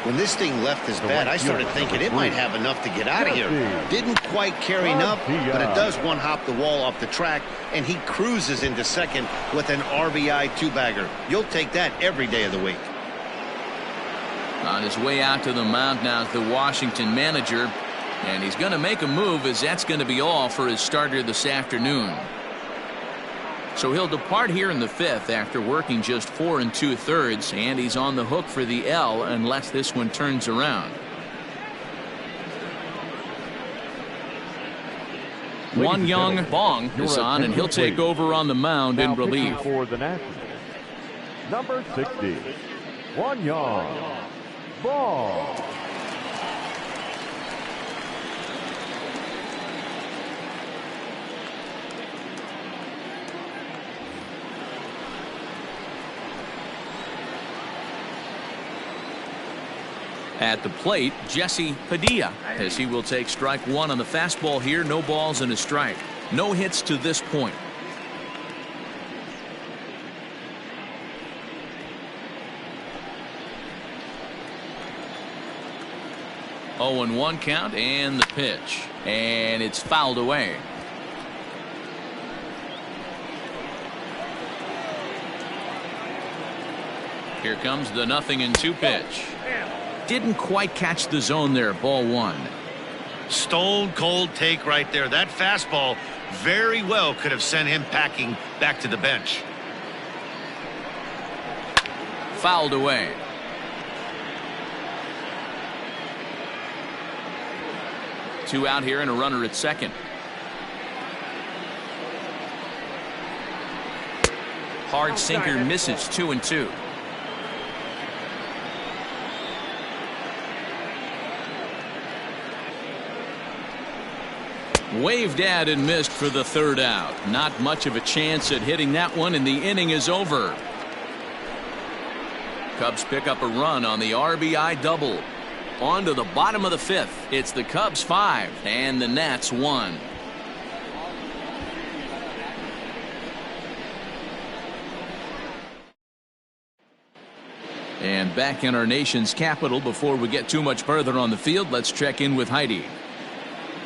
When this thing left his bat, I started thinking it might have enough to get out of here. Didn't quite carry enough, but it does one-hop the wall off the track, and he cruises into second with an RBI 2-bagger. You'll take that every day of the week. On his way out to the mound now is the Washington manager, and he's going to make a move, as that's going to be all for his starter this afternoon. So he'll depart here in the 5th after working just 4 2/3, and he's on the hook for the L unless this one turns around. Juan Bong is on, and he'll take over on the mound in relief. For the Nationals, number 60, Juan Bong. At the plate, Jesse Padilla, as he will take strike 1 on the fastball here. No balls and a strike. No hits to this point. Oh, and 1 count, and the pitch, and it's fouled away. Here comes the 0-2 pitch. Didn't quite catch the zone there. Ball 1. Stone cold take right there. That fastball very well could have sent him packing back to the bench. Fouled away. Two out here and a runner at second. Hard sinker misses. 2-2. Waved at and missed for the 3rd out. Not much of a chance at hitting that one, and the inning is over. Cubs pick up a run on the RBI double. On to the bottom of the 5th. It's the Cubs 5 and the Nats 1. And back in our nation's capital, before we get too much further on the field, let's check in with Heidi.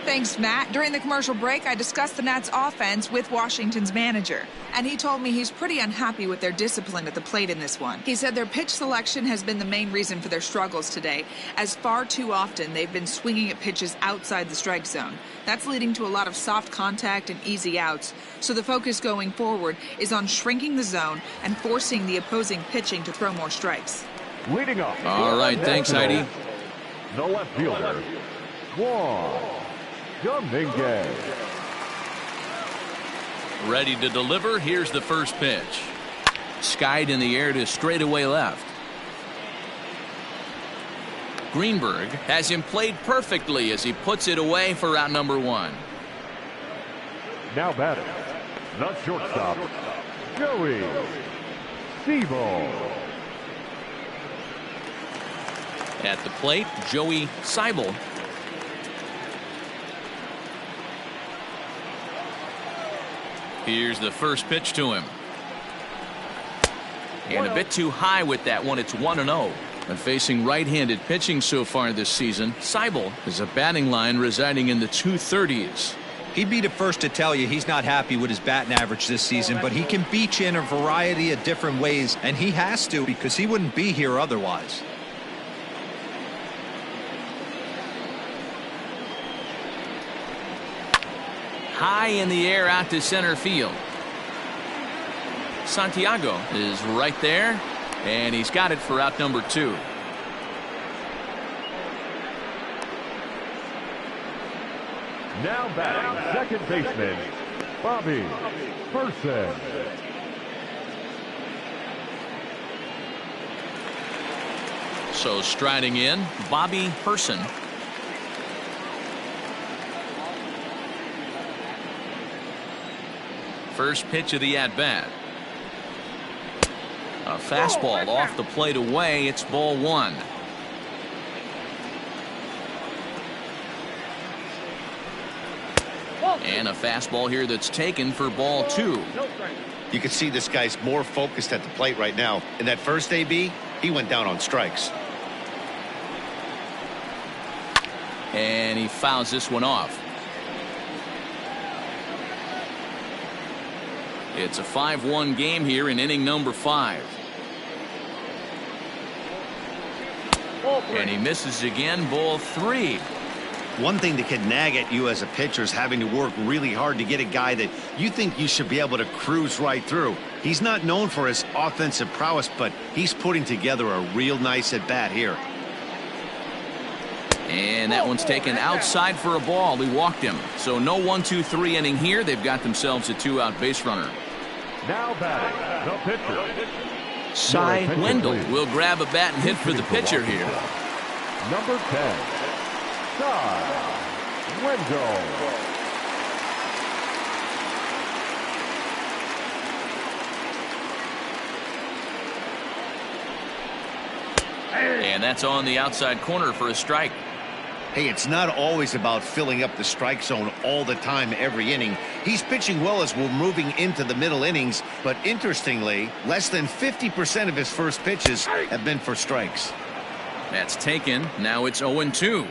Thanks, Matt. During the commercial break, I discussed the Nats offense with Washington's manager, and he told me he's pretty unhappy with their discipline at the plate in this one. He said their pitch selection has been the main reason for their struggles today, as far too often they've been swinging at pitches outside the strike zone. That's leading to a lot of soft contact and easy outs, so the focus going forward is on shrinking the zone and forcing the opposing pitching to throw more strikes. Leading off. All right, thanks, Heidi. The left fielder, Juan Dominguez. Ready to deliver. Here's the first pitch. Skied in the air to straightaway left. Greenberg has him played perfectly as he puts it away for out number 1. Now batting, the shortstop, Joey Seibel. At the plate, Joey Seibel. Here's the first pitch to him. And a bit too high with that one. It's 1-0. And facing right-handed pitching so far this season, Seibel is a batting line residing in the 230s. He'd be the first to tell you he's not happy with his batting average this season, but he can beat you in a variety of different ways, and he has to because he wouldn't be here otherwise. High in the air out to center field. Santiago is right there, And he's got it for out number 2. Now batting, second baseman, Bobby Person. So striding in, Bobby Person. First pitch of the at-bat. A fastball off the plate away. It's ball 1. And a fastball here that's taken for ball 2. You can see this guy's more focused at the plate right now. In that first AB, he went down on strikes. And he fouls this one off. It's a 5-1 game here in inning number 5. And he misses again, ball 3. One thing that can nag at you as a pitcher is having to work really hard to get a guy that you think you should be able to cruise right through. He's not known for his offensive prowess, but he's putting together a real nice at bat here. And that one's taken outside for a ball. He walked him. So no 1-2-3 inning here. They've got themselves a 2-out base runner. Now batting, the pitcher. Cy Wendell will grab a bat and hit for the pitcher here. Number 10, Cy Wendell. And that's on the outside corner for a strike. Hey, it's not always about filling up the strike zone all the time every inning. He's pitching well as we're moving into the middle innings, but interestingly, less than 50% of his first pitches have been for strikes. That's taken. Now it's 0-2.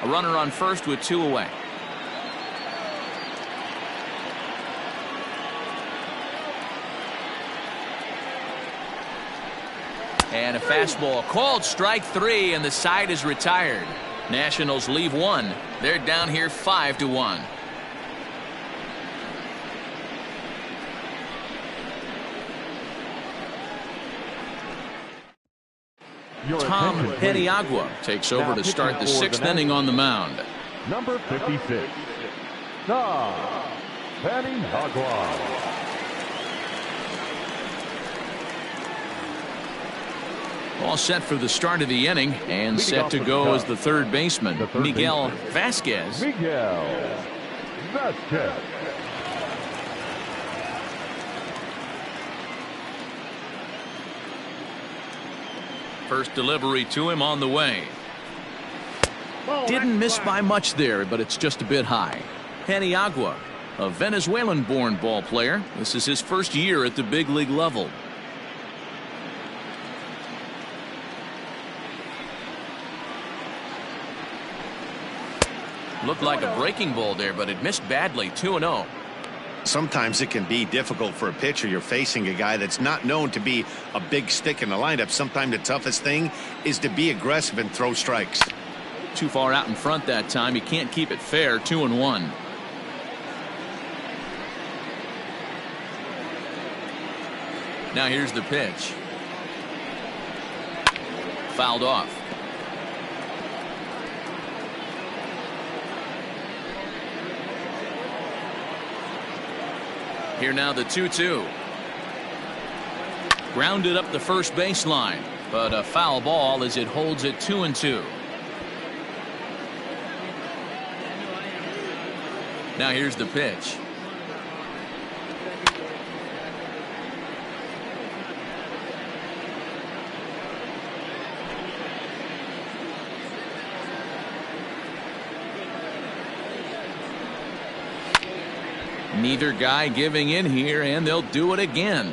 A runner on first with 2 away. And a fastball called strike 3, and the side is retired. Nationals leave 1. They're down here 5-1. Tom Paniagua takes over to start the 6th inning on the mound. Number 56, Tom Paniagua. All set for the start of the inning and set to go as the third baseman, Miguel Vasquez. Miguel Vasquez. First delivery to him on the way. Didn't miss by much there, but it's just a bit high. Paniagua, a Venezuelan-born ball player. This is his first year at the big league level. Looked like a breaking ball there, but it missed badly. 2-0. Sometimes it can be difficult for a pitcher. You're facing a guy that's not known to be a big stick in the lineup. Sometimes the toughest thing is to be aggressive and throw strikes. Too far out in front that time. He can't keep it fair. 2-1. Now here's the pitch. Fouled off. Here now the 2-2. Grounded up the first baseline, but a foul ball as it holds it 2-2. Now here's the pitch. Neither guy giving in here, and they'll do it again.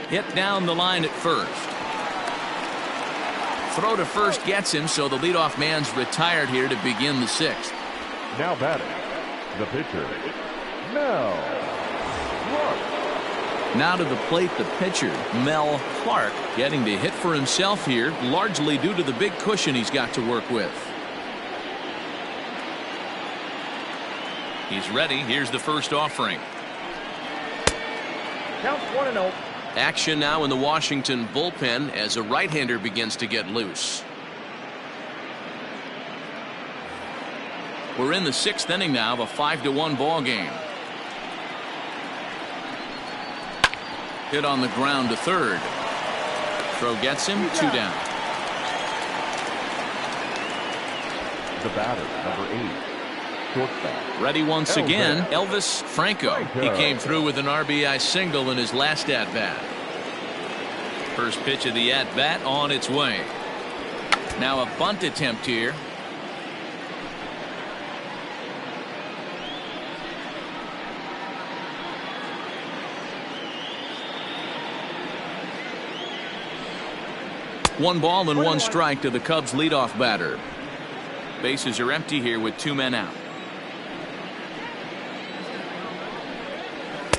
Hit down the line at first. Throw to first gets him, so the leadoff man's retired here to begin the 6th. Now batting, the pitcher, Mel Clark. Now to the plate, the pitcher, Mel Clark, getting to hit for himself here, largely due to the big cushion he's got to work with. He's ready. Here's the first offering. Count 1-0. Action now in the Washington bullpen as a right-hander begins to get loose. We're in the 6th inning now of a 5-1 ball game. Hit on the ground to third. Throw gets him, 2 down. The batter, number 8, shortstop. Ready once again, Elvis Franco. He came through with an RBI single in his last at-bat. First pitch of the at-bat on its way. Now a bunt attempt here. One ball and 1 strike to the Cubs leadoff batter. Bases are empty here with 2 men out.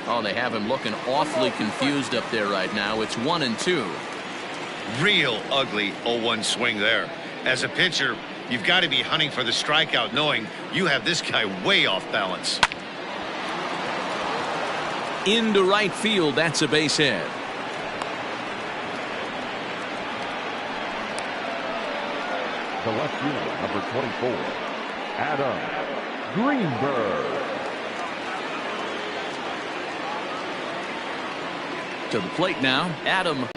Oh, they have him looking awfully confused up there right now. It's 1-2. Real ugly 0-1 swing there. As a pitcher, you've got to be hunting for the strikeout, knowing you have this guy way off balance. Into right field. That's a base hit. The left fielder, number 24, Adam Greenberg. To the plate now, Adam.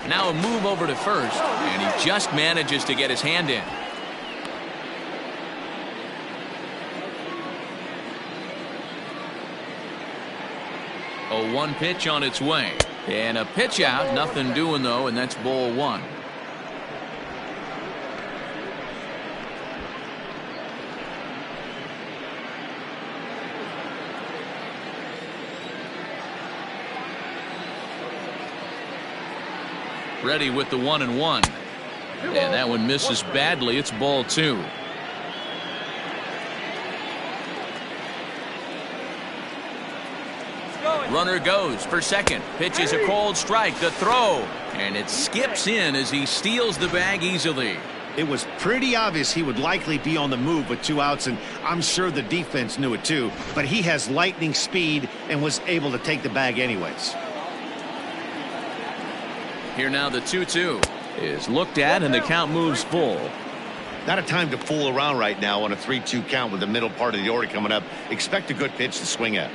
Now a move over to first, and he just manages to get his hand in. A 1 pitch on its way, and a pitch out. Nothing doing though, and that's ball 1. Ready with the 1-1, and that one misses badly. It's ball 2. Runner goes for second. Pitches a cold strike. The throw, and it skips in as he steals the bag easily. It was pretty obvious he would likely be on the move with 2 outs, and I'm sure the defense knew it too, but he has lightning speed and was able to take the bag anyways. Here now the 2-2 is looked at, and the count moves full. Not a time to fool around right now on a 3-2 count with the middle part of the order coming up. Expect a good pitch to swing at.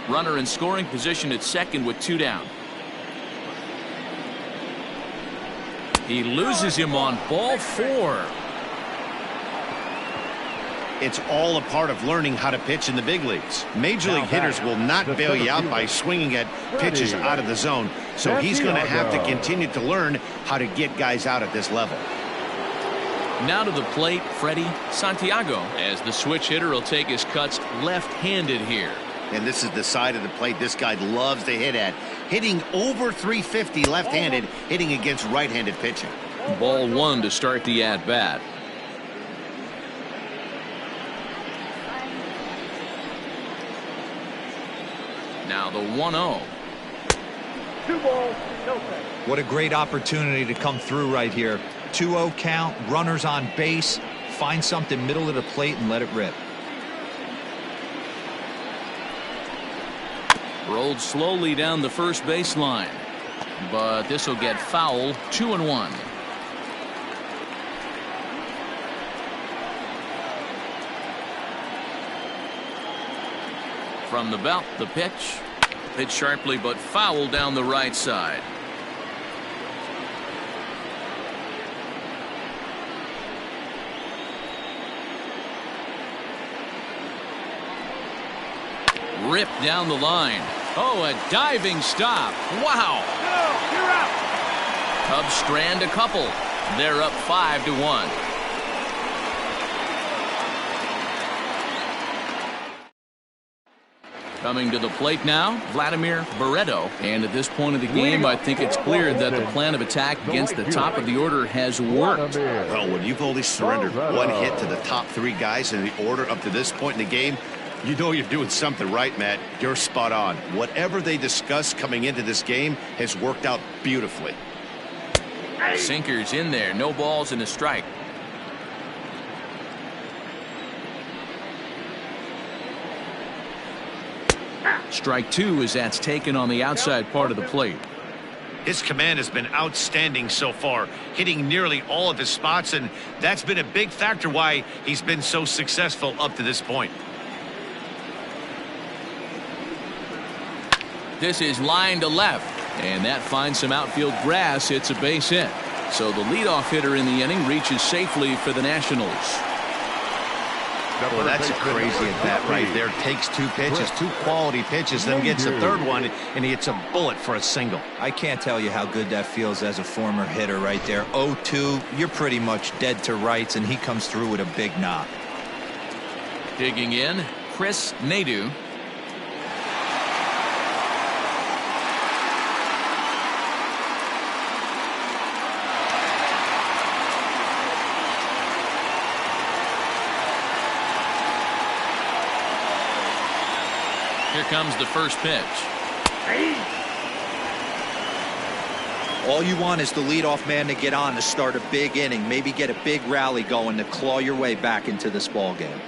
Runner in scoring position at second with 2 down. He loses him on ball 4. It's all a part of learning how to pitch in the big leagues. Major league hitters will not bail you out by swinging at pitches out of the zone, so he's going to have to continue to learn how to get guys out at this level. Now to the plate, Freddie Santiago, as the switch hitter will take his cuts left-handed here. And this is the side of the plate this guy loves to hit at. Hitting over 350 left-handed, hitting against right-handed pitching. Ball 1 to start the at-bat. Now the 1-0. 2 balls, no strikes. What a great opportunity to come through right here. 2-0 count, runners on base. Find something middle of the plate and let it rip. Rolled slowly down the first baseline, but this will get foul. 2-1. From the belt, the pitch. Hit sharply, but foul down the right side. Ripped down the line. Oh, a diving stop. Wow. No, you're out. Cubs strand a couple. They're up 5-1. Coming to the plate now, Vladimir Buretto. And at this point of the game, I think it's clear that the plan of attack against the top of the order has worked. Well, when you've only surrendered 1 hit to the top 3 guys in the order up to this point in the game, You know you're doing something right, Matt. You're spot on. Whatever they discussed coming into this game has worked out beautifully. Sinker's in there. No balls and a strike. Strike two as that's taken on the outside part of the plate. His command has been outstanding so far, hitting nearly all of his spots, and that's been a big factor why he's been so successful up to this point. This is line to left, and that finds some outfield grass. It's a base hit. So the leadoff hitter in the inning reaches safely for the Nationals. Well, that's a crazy at bat right there. Takes two pitches, two quality pitches, then gets the third one, and he hits a bullet for a single. I can't tell you how good that feels as a former hitter right there. 0-2, you're pretty much dead to rights, and he comes through with a big knock. Digging in, Chris Nadeau. Here comes the first pitch. All you want is the leadoff man to get on to start a big inning, maybe get a big rally going to claw your way back into this ball game.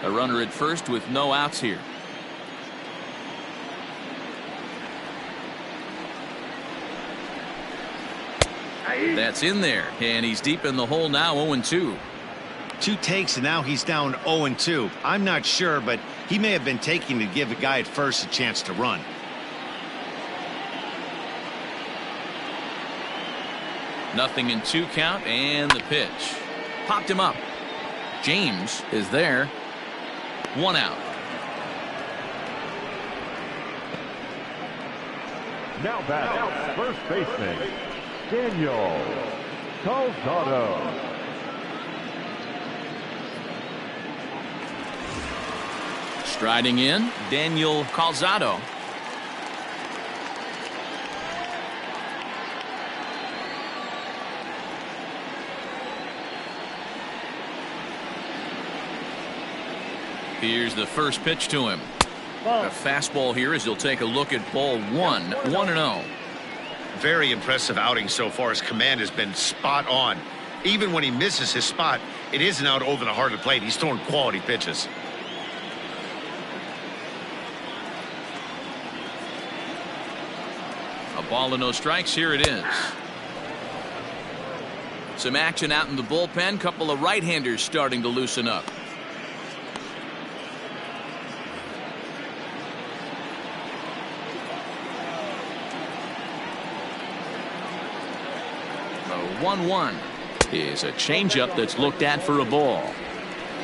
A runner at first with no outs here. That's in there, and he's deep in the hole now. 0-2. Two takes, and now he's down 0-2. I'm not sure, but he may have been taking to give the guy at first a chance to run. Nothing in 2 count, and the pitch. Popped him up. James is there. 1 out. Now batting, first baseman, Daniel Calzado. Striding in, Daniel Calzado. Here's the first pitch to him. A fastball here as he'll take a look at ball 1. 1-0. Very impressive outing so far. His command has been spot on. Even when he misses his spot, it isn't out over the heart of the plate. He's throwing quality pitches. A ball and no strikes. Here it is. Some action out in the bullpen. Couple of right-handers starting to loosen up. The 1-1 is a changeup that's looked at for a ball.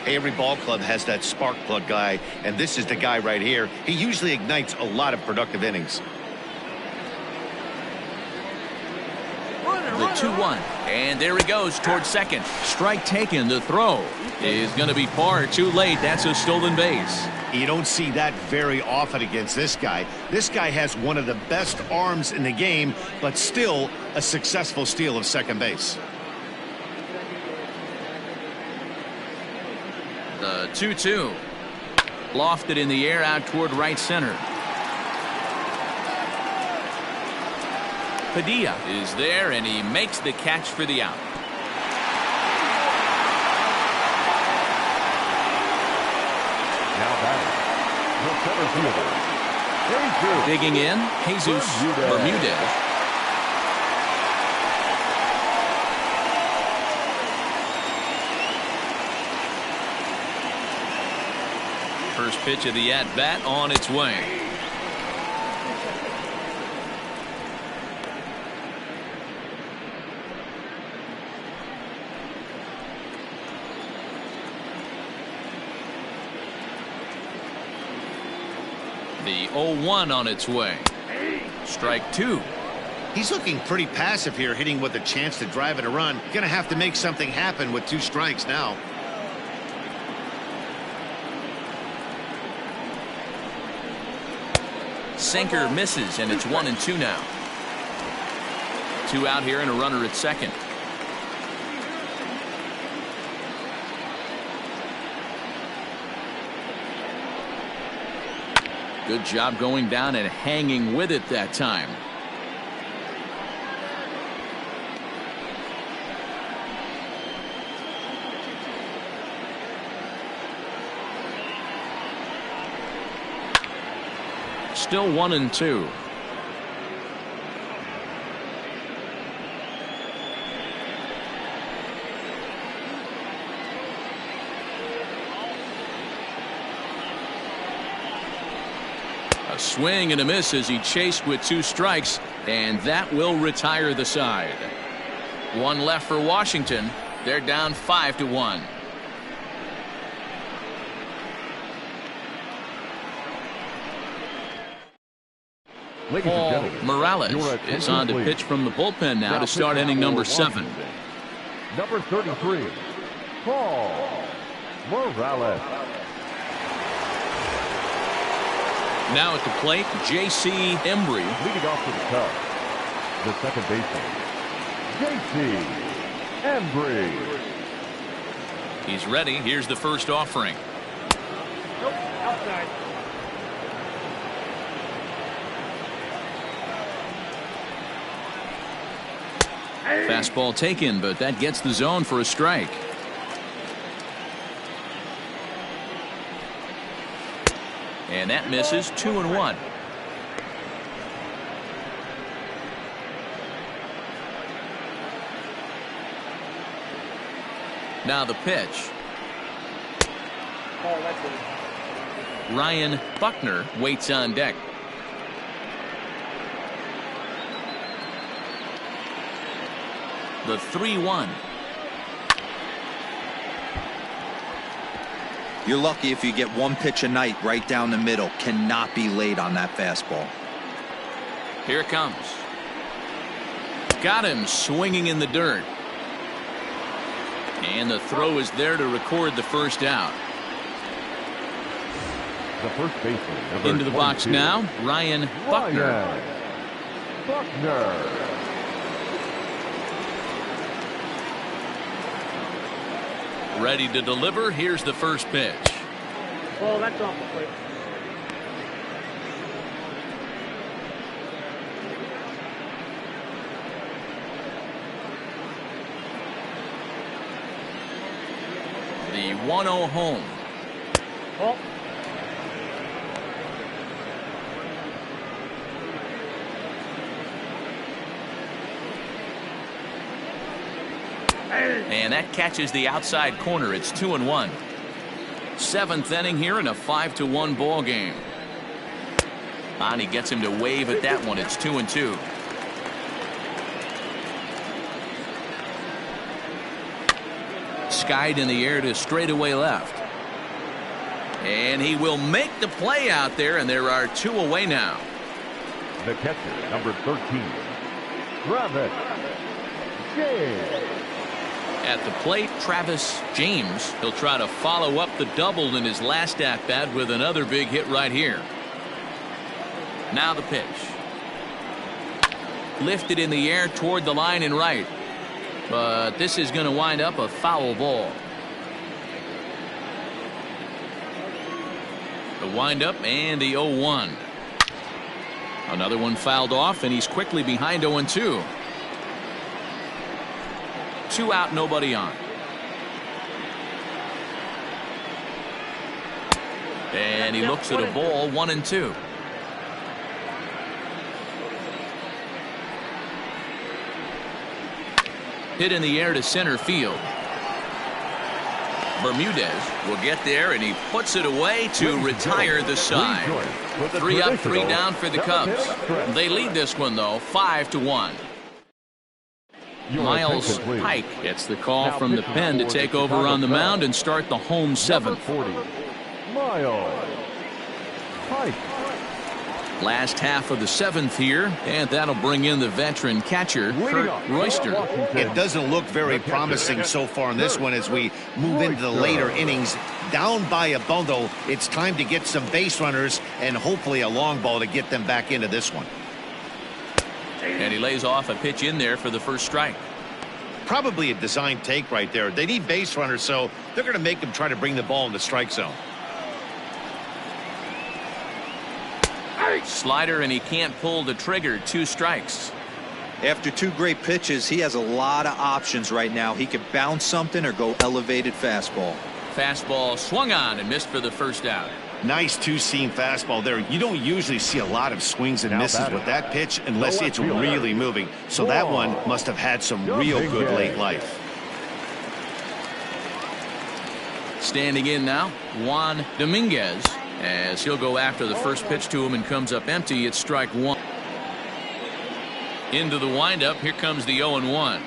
Every ball club has that spark plug guy, and this is the guy right here. He usually ignites a lot of productive innings. The 2-1, and there he goes towards second. Strike taken. The throw is going to be far too late. That's a stolen base. You don't see that very often against this guy. This guy has one of the best arms in the game, but still a successful steal of second base. The 2-2, lofted in the air out toward right center. Padilla is there, and he makes the catch for the out. Now batting, the center fielder, Digging in, Jesus Bermudez. First pitch of the at-bat on its way. The 0-1 on its way. Strike 2. He's looking pretty passive here, hitting with a chance to drive it a run. Gonna have to make something happen with 2 strikes now. Sinker misses, and it's 1-2 now. 2 out here and a runner at second. Good job going down and hanging with it that time. Still 1-2. A swing and a miss as he chased with 2 strikes, and that will retire the side. 1 left for Washington. They're down 5-1. Paul Morales is on to pitch from the bullpen now to start inning number 7. Number 33, Paul Morales. Now at the plate, J.C. Embry. Leading off to the Cubs, the second baseman, J.C. Embry. He's ready. Here's the first offering. Nope, outside. Fastball taken, but that gets the zone for a strike. And that misses. 2-1. Now the pitch. Oh, that's it. Ryan Buckner waits on deck. The 3-1. You're lucky if you get 1 pitch a night right down the middle. Cannot be late on that fastball. Here it comes. Got him swinging in the dirt. And the throw is there to record the first out. The first baseman, number Into the box 22, now, Ryan Buckner. Buckner. Ready to deliver. Here's the first pitch. Oh, that's off the plate. The 1-0 home. Oh. And that catches the outside corner. It's 2-1. 7th inning here in a 5-1 ball game. And he gets him to wave at that one. It's 2-2. Skied in the air to straightaway left. And he will make the play out there, and there are 2 away now. The catcher, number 13, Travis James. At the plate, Travis James. He'll try to follow up the double in his last at-bat with another big hit right here. Now the pitch. Lifted in the air toward the line and right. But this is going to wind up a foul ball. The windup and the 0-1. Another one fouled off, and he's quickly behind 0-2. 2 out, nobody on. And he looks at a ball, 1-2. Hit in the air to center field. Bermudez will get there, and he puts it away to retire the side. 3 up, 3 down for the Cubs. They lead this one, though, 5-1. Miles Pike gets the call from the pen to take over on the mound and start the home 7th. 40, Miles Pike. Last half of the 7th here, and that'll bring in the veteran catcher, Kurt Royster. It doesn't look very promising so far in this one as we move into the later innings. Down by a bundle, it's time to get some base runners and hopefully a long ball to get them back into this one. And he lays off a pitch in there for the first strike. Probably a design take right there. They need base runners, so they're going to make them try to bring the ball in the strike zone. Slider, and he can't pull the trigger. 2 strikes. After 2 great pitches, he has a lot of options right now. He could bounce something or go elevated fastball. Fastball swung on and missed for the first out. Nice 2-seam fastball there. You don't usually see a lot of swings and misses with that pitch unless it's really moving. So that one must have had some real good late life. Standing in now, Juan Dominguez, as he'll go after the first pitch to him and comes up empty. It's strike 1. Into the windup. Here comes the 0-1.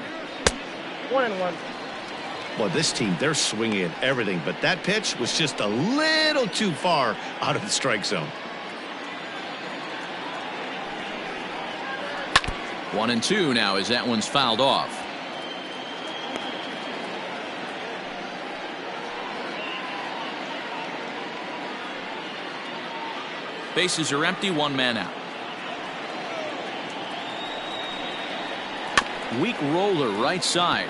1-1. Well, this team, they're swinging at everything, but that pitch was just a little too far out of the strike zone. 1-2 now as that one's fouled off. Bases are empty. 1 man out. Weak roller right side.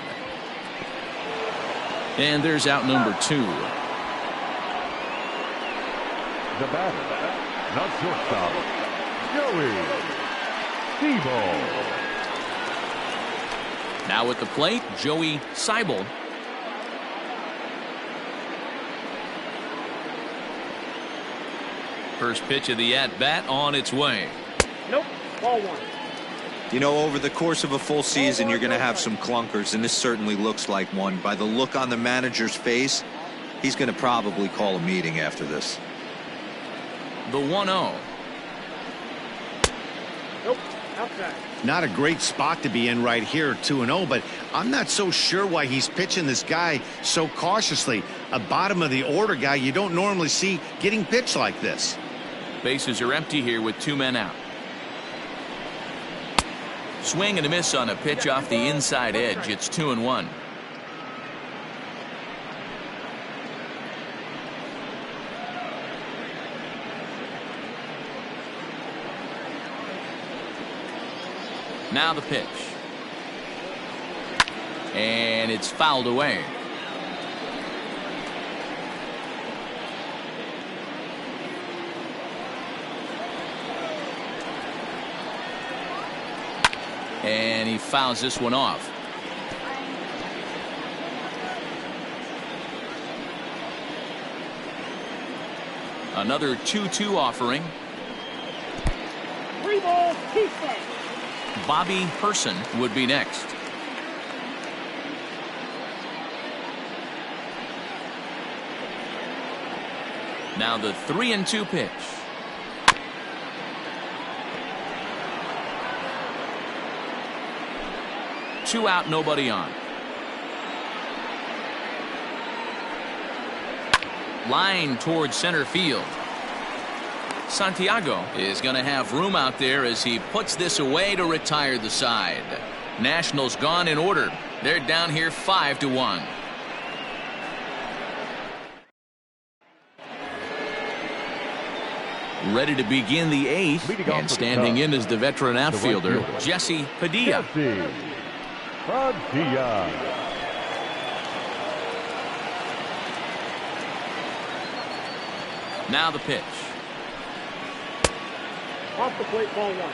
And there's out number 2. The batter, not shortstop, Joey Seibel. Now at the plate, Joey Seibel. First pitch of the at-bat on its way. Nope. Ball 1. You know, over the course of a full season, you're going to have some clunkers, and this certainly looks like one. By the look on the manager's face, he's going to probably call a meeting after this. The 1-0. Nope. Outside. Not a great spot to be in right here, 2-0, but I'm not so sure why he's pitching this guy so cautiously. A bottom of the order guy you don't normally see getting pitched like this. Bases are empty here with 2 men out. Swing and a miss on a pitch off the inside edge. It's 2-1. Now the pitch. And it's fouled away. And he fouls this one off. Another 2-2 offering. 3 balls, 2 strikes. Bobby Person would be next. Now the 3-2 pitch. Two out, nobody on. Line towards center field. Santiago is going to have room out there as he puts this away to retire the side. Nationals gone in order. They're down here 5-1. Ready to begin the 8th, and standing in is the veteran outfielder, Jesse Padilla. Padilla. Now the pitch. Off the plate, ball 1.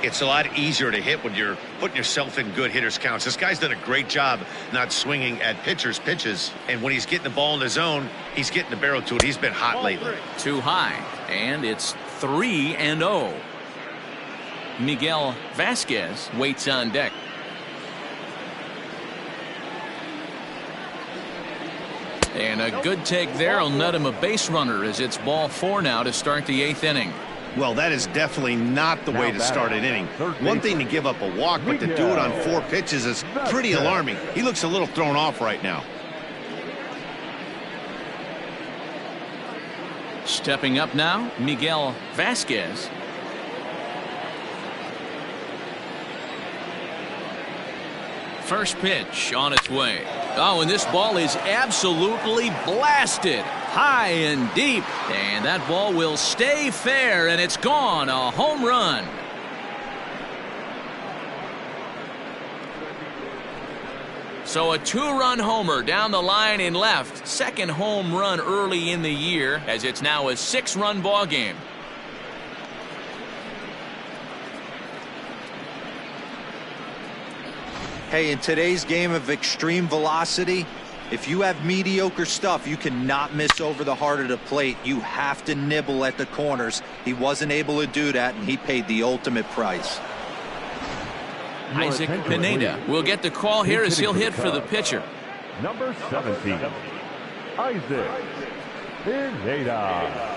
It's a lot easier to hit when you're putting yourself in good hitters counts. This guy's done a great job not swinging at pitchers' pitches, and when he's getting the ball in the zone, he's getting the barrel to it. He's been hot lately. Too high, and it's 3-0. Miguel Vasquez waits on deck. And a good take there will net him a base runner as it's ball 4 now to start the 8th inning. Well, that is definitely not the way to start an inning. One thing to give up a walk, but to do it on 4 pitches is pretty alarming. He looks a little thrown off right now. Stepping up now, Miguel Vasquez. First pitch on its way. Oh, and this ball is absolutely blasted high and deep, and that ball will stay fair, and it's gone. A home run. So a 2-run homer down the line in left. Second home run early in the year, as it's now a 6-run ball game. Hey, in today's game of extreme velocity, if you have mediocre stuff, you cannot miss over the heart of the plate. You have to nibble at the corners. He wasn't able to do that, and he paid the ultimate price. Isaac Pineda will get the call here as he'll hit for the pitcher. Number 17, Isaac Pineda.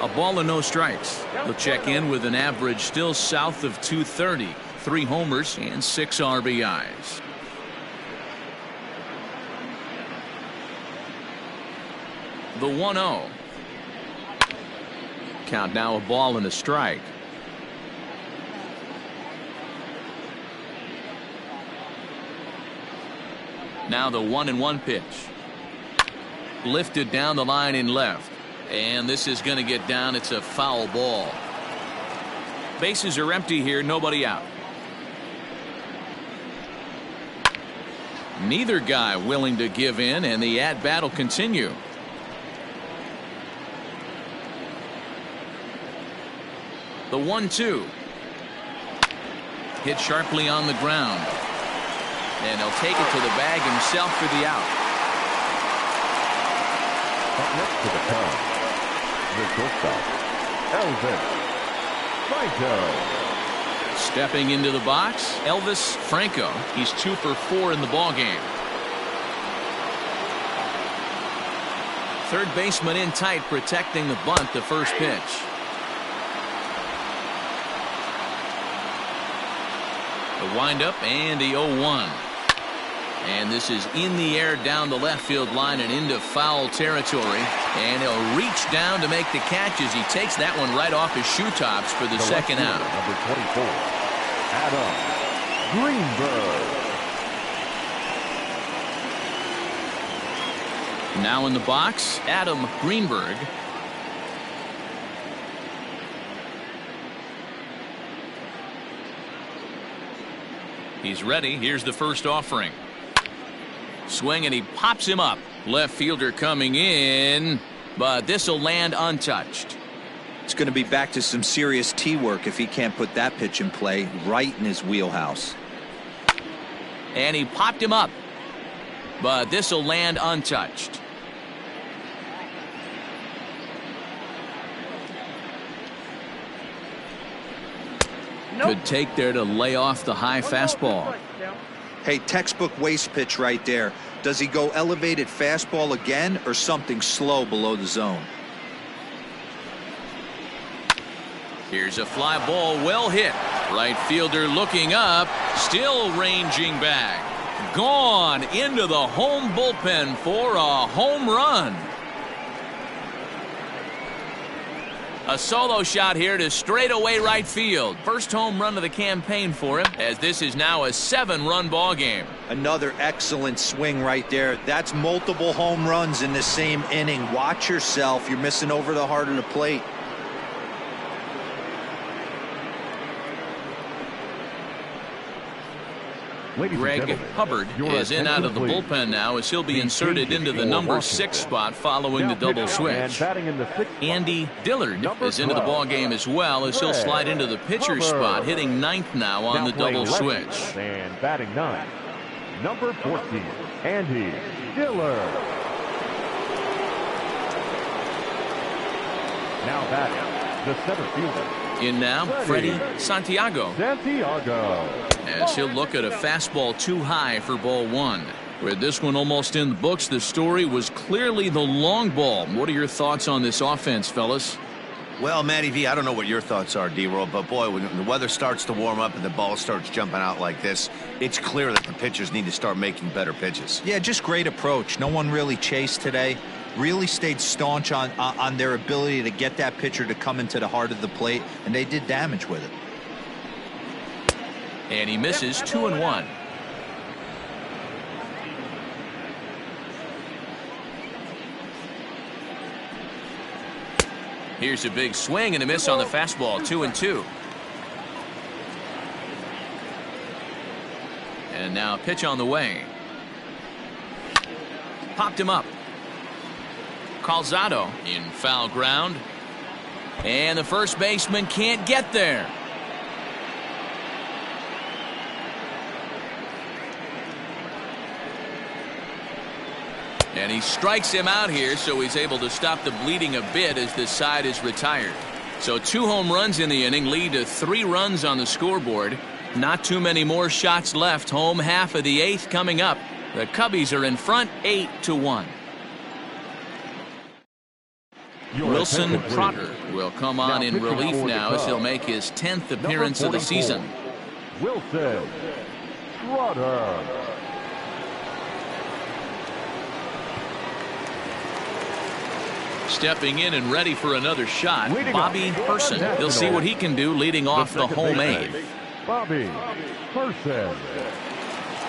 A ball and no strikes. He'll check in with an average still south of 230. 3 homers and 6 RBIs. The 1-0. Count now a ball and a strike. Now the 1-1 pitch. Lifted down the line in left. And this is going to get down. It's a foul ball. Bases are empty here. Nobody out. Neither guy willing to give in, and the at-bat will continue. The 1-2. Hit sharply on the ground. And he'll take it to the bag himself for the out. Up next to the count, the shortstop, Elvis Franco. Stepping into the box, Elvis Franco. He's 2 for 4 in the ballgame. Third baseman in tight, protecting the bunt, the first pitch. The windup and the 0-1. And this is in the air down the left field line and into foul territory. And he'll reach down to make the catch as he takes that one right off his shoe tops for the second out. Number 24, Adam Greenberg. Now in the box, Adam Greenberg. He's ready. Here's the first offering. Swing, and he pops him up. Left fielder coming in, but this will land untouched. It's going to be back to some serious tee work if he can't put that pitch in play right in his wheelhouse. And he popped him up, but this will land untouched. Good take there to lay off the high fastball. Hey, textbook waste pitch right there. Does he go elevated fastball again or something slow below the zone? Here's a fly ball, well hit. Right fielder looking up, still ranging back. Gone into the home bullpen for a home run. A solo shot here to straightaway right field. First home run of the campaign for him, as this is now a 7-run ball game. Another excellent swing right there. That's multiple home runs in the same inning. Watch yourself. You're missing over the heart of the plate. Greg Hubbard is in out of the bullpen now, as he'll be inserted into the number 6 spot following the double switch. Andy Dillard is into the ball game as well, as he'll slide into the pitcher's spot, hitting 9th now on the double switch. And batting 9th, number 14, Andy Dillard. Now batting, the center fielder. In now, Freddie Santiago. As he'll look at a fastball too high for ball 1. With this one almost in the books, the story was clearly the long ball. What are your thoughts on this offense, fellas? Well, Matty V, I don't know what your thoughts are, D-Roll, but boy, when the weather starts to warm up and the ball starts jumping out like this, it's clear that the pitchers need to start making better pitches. Yeah, just great approach. No one really chased today. Really stayed staunch on their ability to get that pitcher to come into the heart of the plate, and they did damage with it. And he misses 2-1. Here's a big swing and a miss on the fastball. 2-2. And now pitch on the way. Popped him up. Calzado in foul ground. And the first baseman can't get there. And he strikes him out here, so he's able to stop the bleeding a bit as this side is retired. So 2 home runs in the inning lead to 3 runs on the scoreboard. Not too many more shots left. Home half of the 8th coming up. The Cubbies are in front 8-1. Wilson Trotter will come on in relief now as he'll make his 10th appearance of the season. Wilson Trotter. Stepping in and ready for another shot, Bobby Person. He'll see what he can do leading off the home 8th. Bobby Person.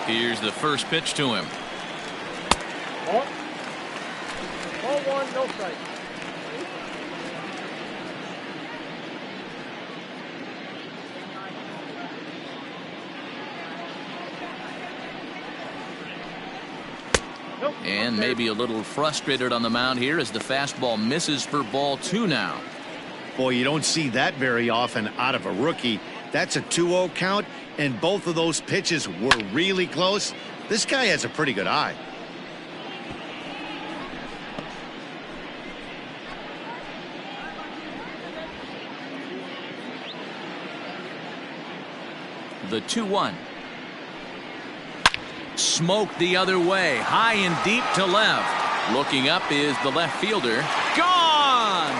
Here's the first pitch to him. Ball 1, no strike. And maybe a little frustrated on the mound here as the fastball misses for ball 2 now. Boy, you don't see that very often out of a rookie. That's a 2-0 count, and both of those pitches were really close. This guy has a pretty good eye. The 2-1. Smoked the other way, high and deep to left. Looking up is the left fielder. Gone!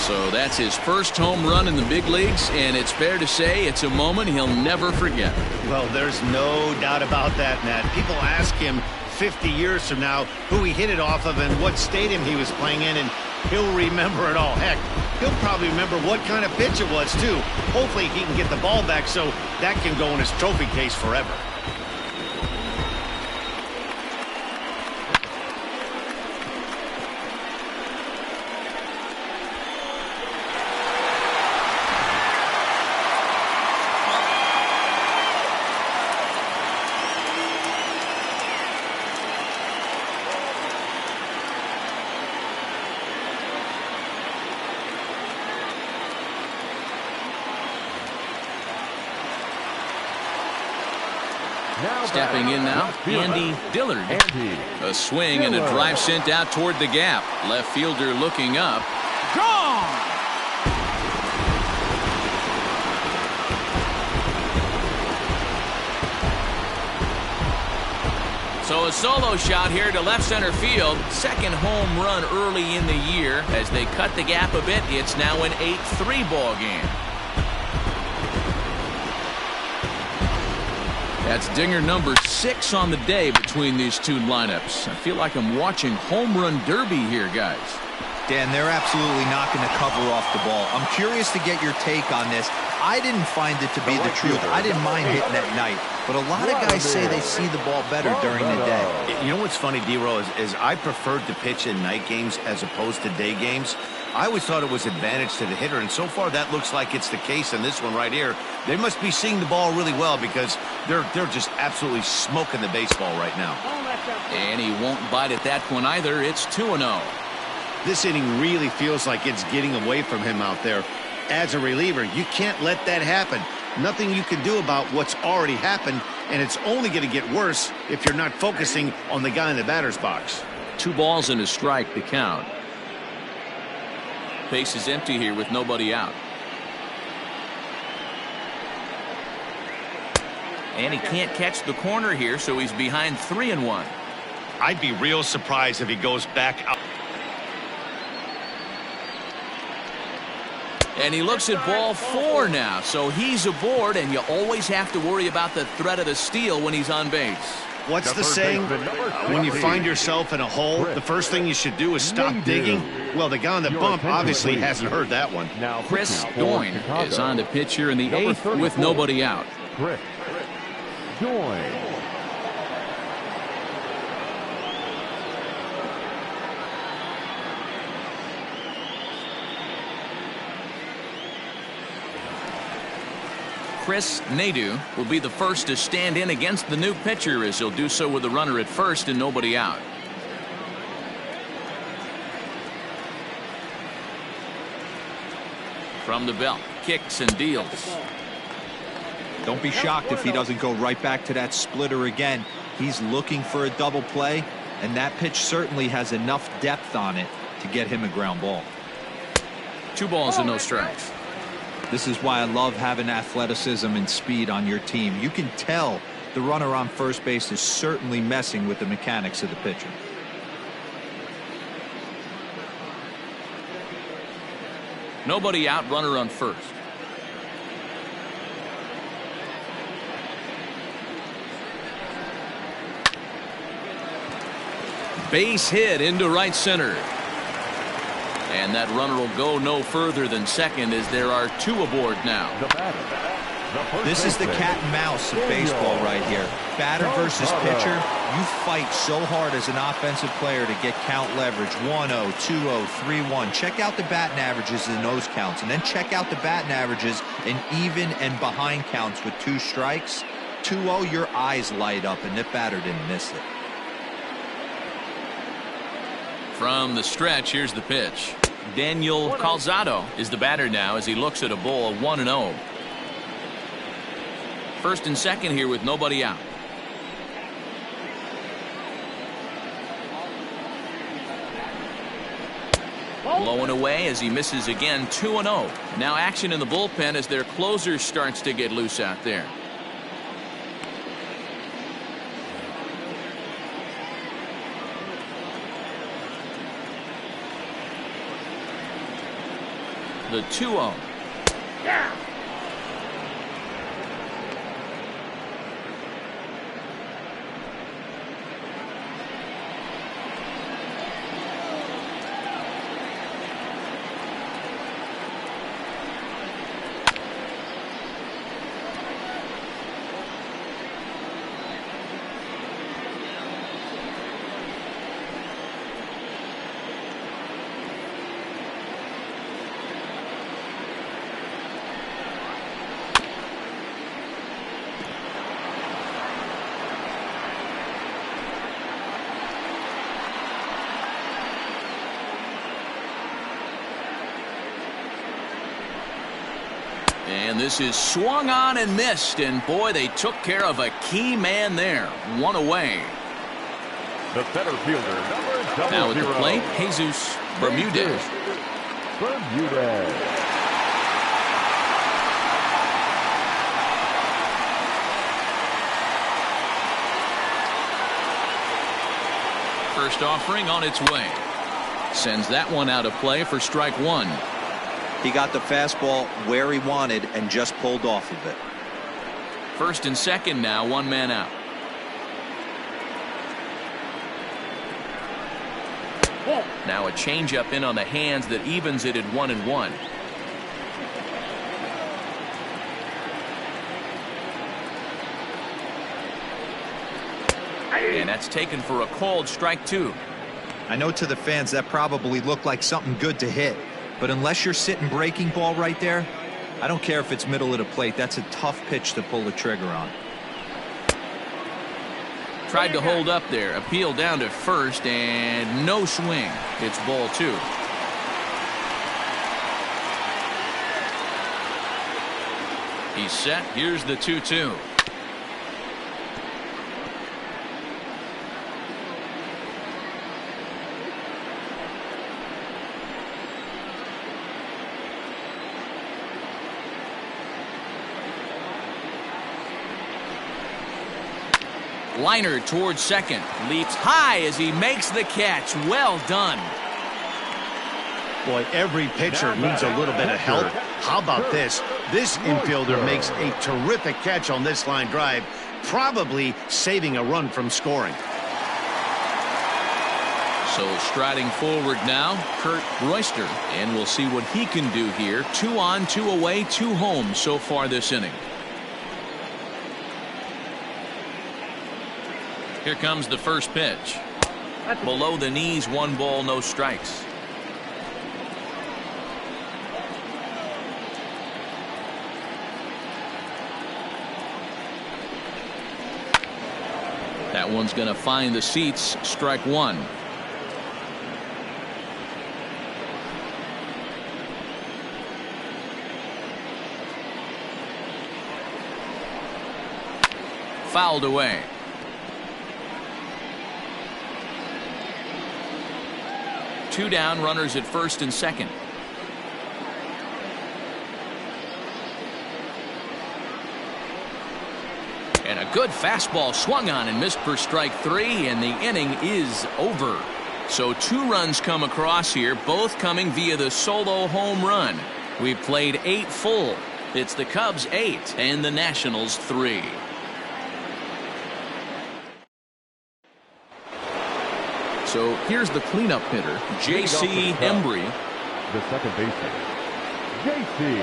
So that's his first home run in the big leagues, and it's fair to say it's a moment he'll never forget. Well, there's no doubt about that, Matt. People ask him 50 years from now who he hit it off of and what stadium he was playing in, and he'll remember it all. Heck, he'll probably remember what kind of pitch it was, too. Hopefully he can get the ball back so that can go in his trophy case forever. Stepping in now, Andy Dillard. A swing and a drive sent out toward the gap. Left fielder looking up. Gone! So a solo shot here to left center field. Second home run early in the year. As they cut the gap a bit, it's now an 8-3 ball game. That's dinger number 6 on the day between these two lineups. I feel like I'm watching home run derby here, guys. Dan, they're absolutely knocking the cover off the ball. I'm curious to get your take on this. I didn't find it to be the truth. I didn't mind hitting at night. But a lot of guys say they see the ball better during the day. You know what's funny, D-Row, is I preferred to pitch in night games as opposed to day games. I always thought it was advantage to the hitter, and so far that looks like it's the case in this one right here. They must be seeing the ball really well because they're just absolutely smoking the baseball right now. And he won't bite at that one either. It's 2-0. This inning really feels like it's getting away from him out there. As a reliever, you can't let that happen. Nothing you can do about what's already happened, and it's only going to get worse if you're not focusing on the guy in the batter's box. 2 balls and a strike to count. Base is empty here with nobody out. And he can't catch the corner here, so he's behind 3-1. I'd be real surprised if he goes back out. And he looks at ball 4 now, so he's aboard, and you always have to worry about the threat of the steal when he's on base. What's the saying? When you find yourself in a hole, the first thing you should do is stop digging. Well, the guy on the bump obviously hasn't heard that one. Chris Doyne is on to pitch here in the 8th with nobody out. Chris Doyne. Chris Nadeau will be the first to stand in against the new pitcher, as he'll do so with a runner at first and nobody out. From the belt, kicks and deals. Don't be shocked if he doesn't go right back to that splitter again. He's looking for a double play, and that pitch certainly has enough depth on it to get him a ground ball. 2 balls and no strikes. This is why I love having athleticism and speed on your team. You can tell the runner on first base is certainly messing with the mechanics of the pitcher. Nobody out, runner on first. Base hit into right center. And that runner will go no further than second, as there are 2 aboard now. This is the cat and mouse of baseball right here. Batter versus pitcher. You fight so hard as an offensive player to get count leverage. 1-0, 2-0, 3-1. Check out the batting averages in those counts, and then check out the batting averages in even and behind counts with 2 strikes. 2-0, your eyes light up, and that batter didn't miss it. From the stretch, here's the pitch. Daniel Calzado is the batter now, as he looks at a ball of 1-0. First and second here with nobody out. Blowing away as he misses again. 2-0. Now action in the bullpen as their closer starts to get loose out there. The 2-0. Yeah. And this is swung on and missed, and boy, they took care of a key man there. 1 away. The center fielder, number Now at the 00. plate, Jesus Bermudez. Bermudez. First offering on its way. Sends that one out of play for strike 1. He got the fastball where he wanted and just pulled off of it. First and second now, 1 man out. Now a changeup in on the hands that evens it at 1-1. And that's taken for a called strike 2. I know to the fans that probably looked like something good to hit, but unless you're sitting breaking ball right there, I don't care if it's middle of the plate. That's a tough pitch to pull the trigger on. Tried to hold up there, appeal down to first, and no swing. It's ball 2. He's set. Here's the 2-2. Liner towards second. Leaps high as he makes the catch. Well done. Boy, every pitcher needs a little bit of help. How about this? This infielder makes a terrific catch on this line drive, probably saving a run from scoring. So striding forward now, Kurt Royster, and we'll see what he can do here. 2 on, 2 away, 2 home so far this inning. Here comes the first pitch. Below the knees, 1 ball, no strikes. That one's going to find the seats. Strike one. Fouled away. Two down, runners at first and second. And a good fastball swung on and missed for strike three, and the inning is over. So 2 runs come across here, both coming via the solo home run. We've played 8 full. It's the Cubs 8 and the Nationals 3. So here's the cleanup hitter, J.C. Embry. The second baseman, J.C.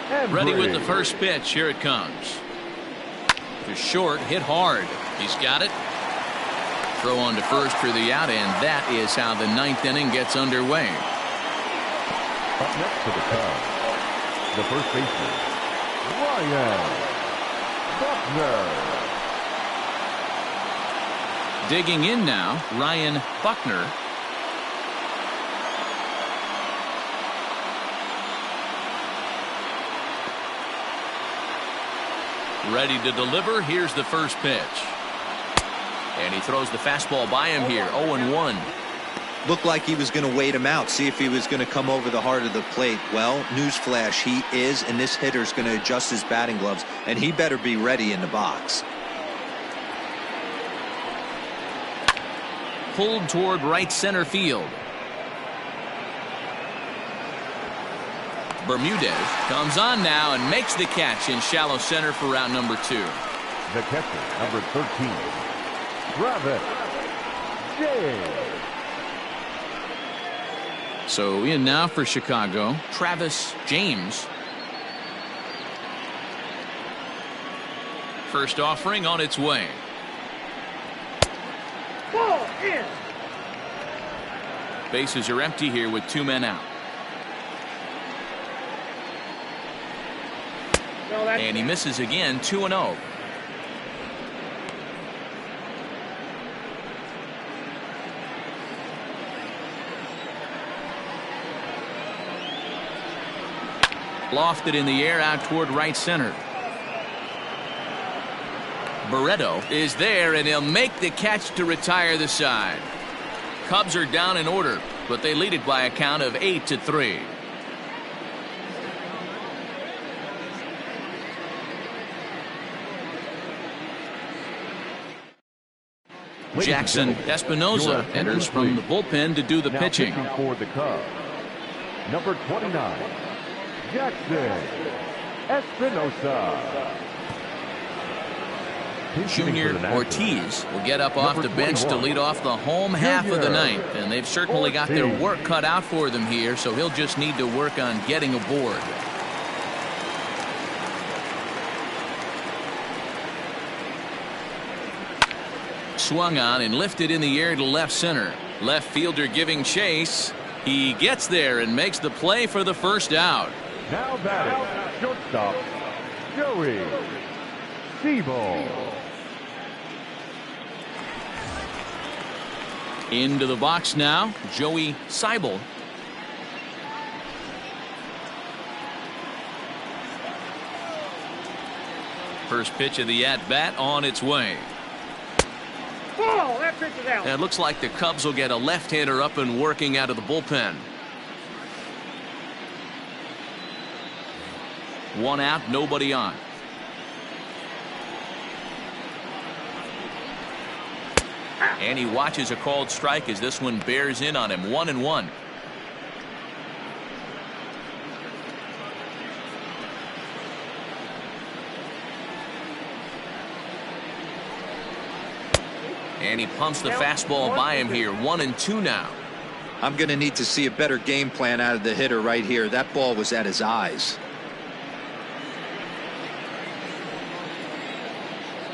Embry. Ready with the first pitch. Here it comes. To short, hit hard. He's got it. Throw on to first for the out, and that is how the 9th inning gets underway. Up next to the Cubs, the first baseman, Ryan Buckner. Digging in now, Ryan Buckner. Ready to deliver. Here's the first pitch. And he throws the fastball by him here. 0-1. Looked like he was going to wait him out, see if he was going to come over the heart of the plate. Well, newsflash, he is, and this hitter's going to adjust his batting gloves, and he better be ready in the box. Pulled toward right center field. Bermudez comes on now and makes the catch in shallow center for round number 2. The catcher, number 13, Travis James. So in now for Chicago, Travis James. First offering on its way. Ball in. Bases are empty here with 2 men out. No, And he misses again. 2-0. Lofted in the air out toward right center. Buretto is there, and he'll make the catch to retire the side. Cubs are down in order, but they lead it by a count of 8-3. Jackson Espinoza enters from the bullpen to do the Now pitching. for the Cubs, number 29, Jackson Espinoza. Junior Ortiz will get up off the bench to lead off the home half of the ninth, and they've certainly got their work cut out for them here, so he'll just need to work on getting aboard. Swung on and lifted in the air to left center. Left fielder giving chase. He gets there and makes the play for the first out. Now batting, shortstop, Joey Seabold. Into the box now, Joey Seabold. First pitch of the at-bat on its way. Ball. That pitch is out. And it looks like the Cubs will get a left-hander up and working out of the bullpen. 1 out, nobody on. And he watches a called strike as this one bears in on him. 1-1. And he pumps the fastball by him here. 1-2 now. I'm going to need to see a better game plan out of the hitter right here. That ball was at his eyes.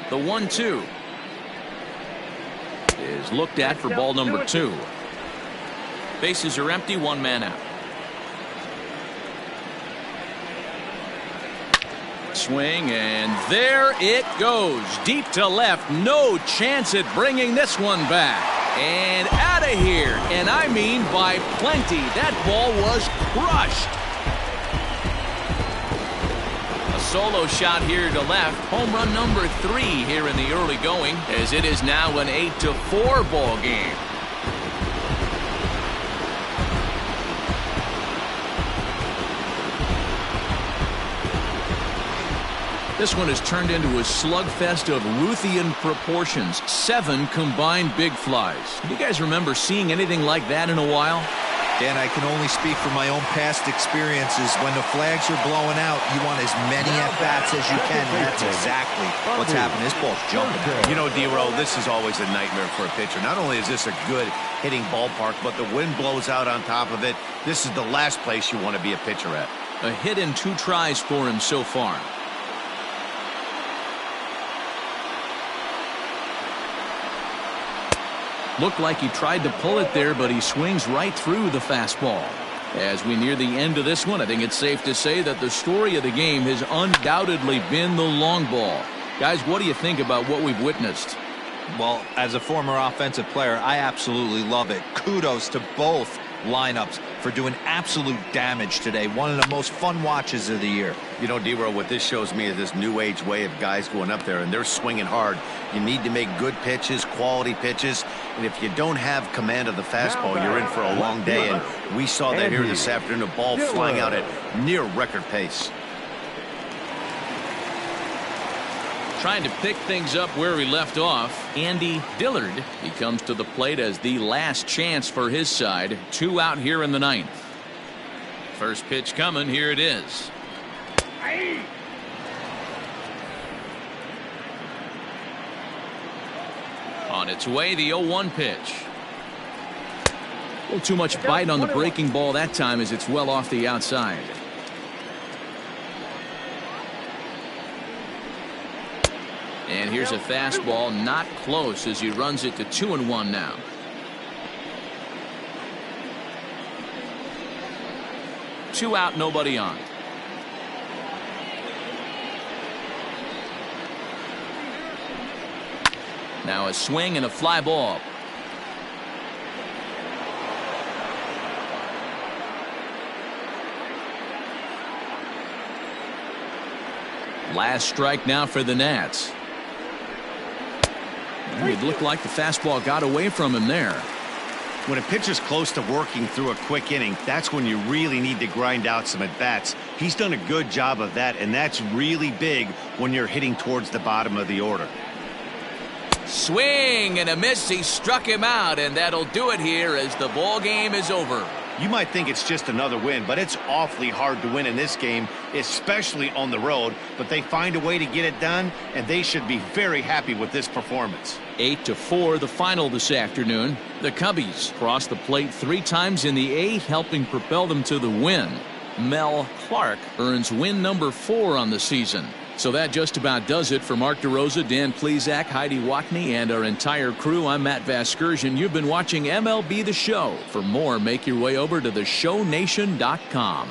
The 1-2 is looked at for ball number 2. Bases are empty, 1 man out. Swing, and there it goes. Deep to left. No chance at bringing this one back. And out of here. And I mean by plenty. That ball was crushed. A solo shot here to left. Home run number 3 here in the early going, as it is now an 8-4 ball game. This one has turned into a slugfest of Ruthian proportions. 7 combined big flies. Do you guys remember seeing anything like that in a while? Dan, I can only speak from my own past experiences. When the flags are blowing out, you want as many at-bats as you can, and that's exactly what's happening. This ball's jumping. You know, D-Row, this is always a nightmare for a pitcher. Not only is this a good hitting ballpark, but the wind blows out on top of it. This is the last place you want to be a pitcher at. A hit in 2 tries for him so far. Looked like he tried to pull it there, but he swings right through the fastball. As we near the end of this one, I think it's safe to say that the story of the game has undoubtedly been the long ball. Guys, what do you think about what we've witnessed? Well, as a former offensive player, I absolutely love it. Kudos to both lineups for doing absolute damage today. One of the most fun watches of the year. You know, D-Row, what this shows me is this new age way of guys going up there, and they're swinging hard. You need to make good pitches, quality pitches, and if you don't have command of the fastball, you're in for a long day, and we saw that here this afternoon, a ball flying out at near record pace. Trying to pick things up where we left off, Andy Dillard. He comes to the plate as the last chance for his side. 2 out here in the 9th. First pitch coming. Here it is. On its way, the 0-1 pitch. A little too much bite on the breaking ball that time, as it's well off the outside. And here's a fastball, not close, as he runs it to 2-1 now. Two out, nobody on. Now a swing and a fly ball. Last strike now for the Nats. It looked like the fastball got away from him there. When a pitcher's close to working through a quick inning, that's when you really need to grind out some at-bats. He's done a good job of that, and that's really big when you're hitting towards the bottom of the order. Swing and a miss. He struck him out, and that'll do it here as the ball game is over. You might think it's just another win, but it's awfully hard to win in this game, especially on the road. But they find a way to get it done, and they should be very happy with this performance. 8-4 the final this afternoon. The Cubbies crossed the plate 3 times in the 8th, helping propel them to the win. Mel Clark earns win number 4 on the season. So that just about does it for Mark DeRosa, Dan Plesac, Heidi Watney, and our entire crew. I'm Matt Vasgersian. You've been watching MLB The Show. For more, make your way over to theshownation.com.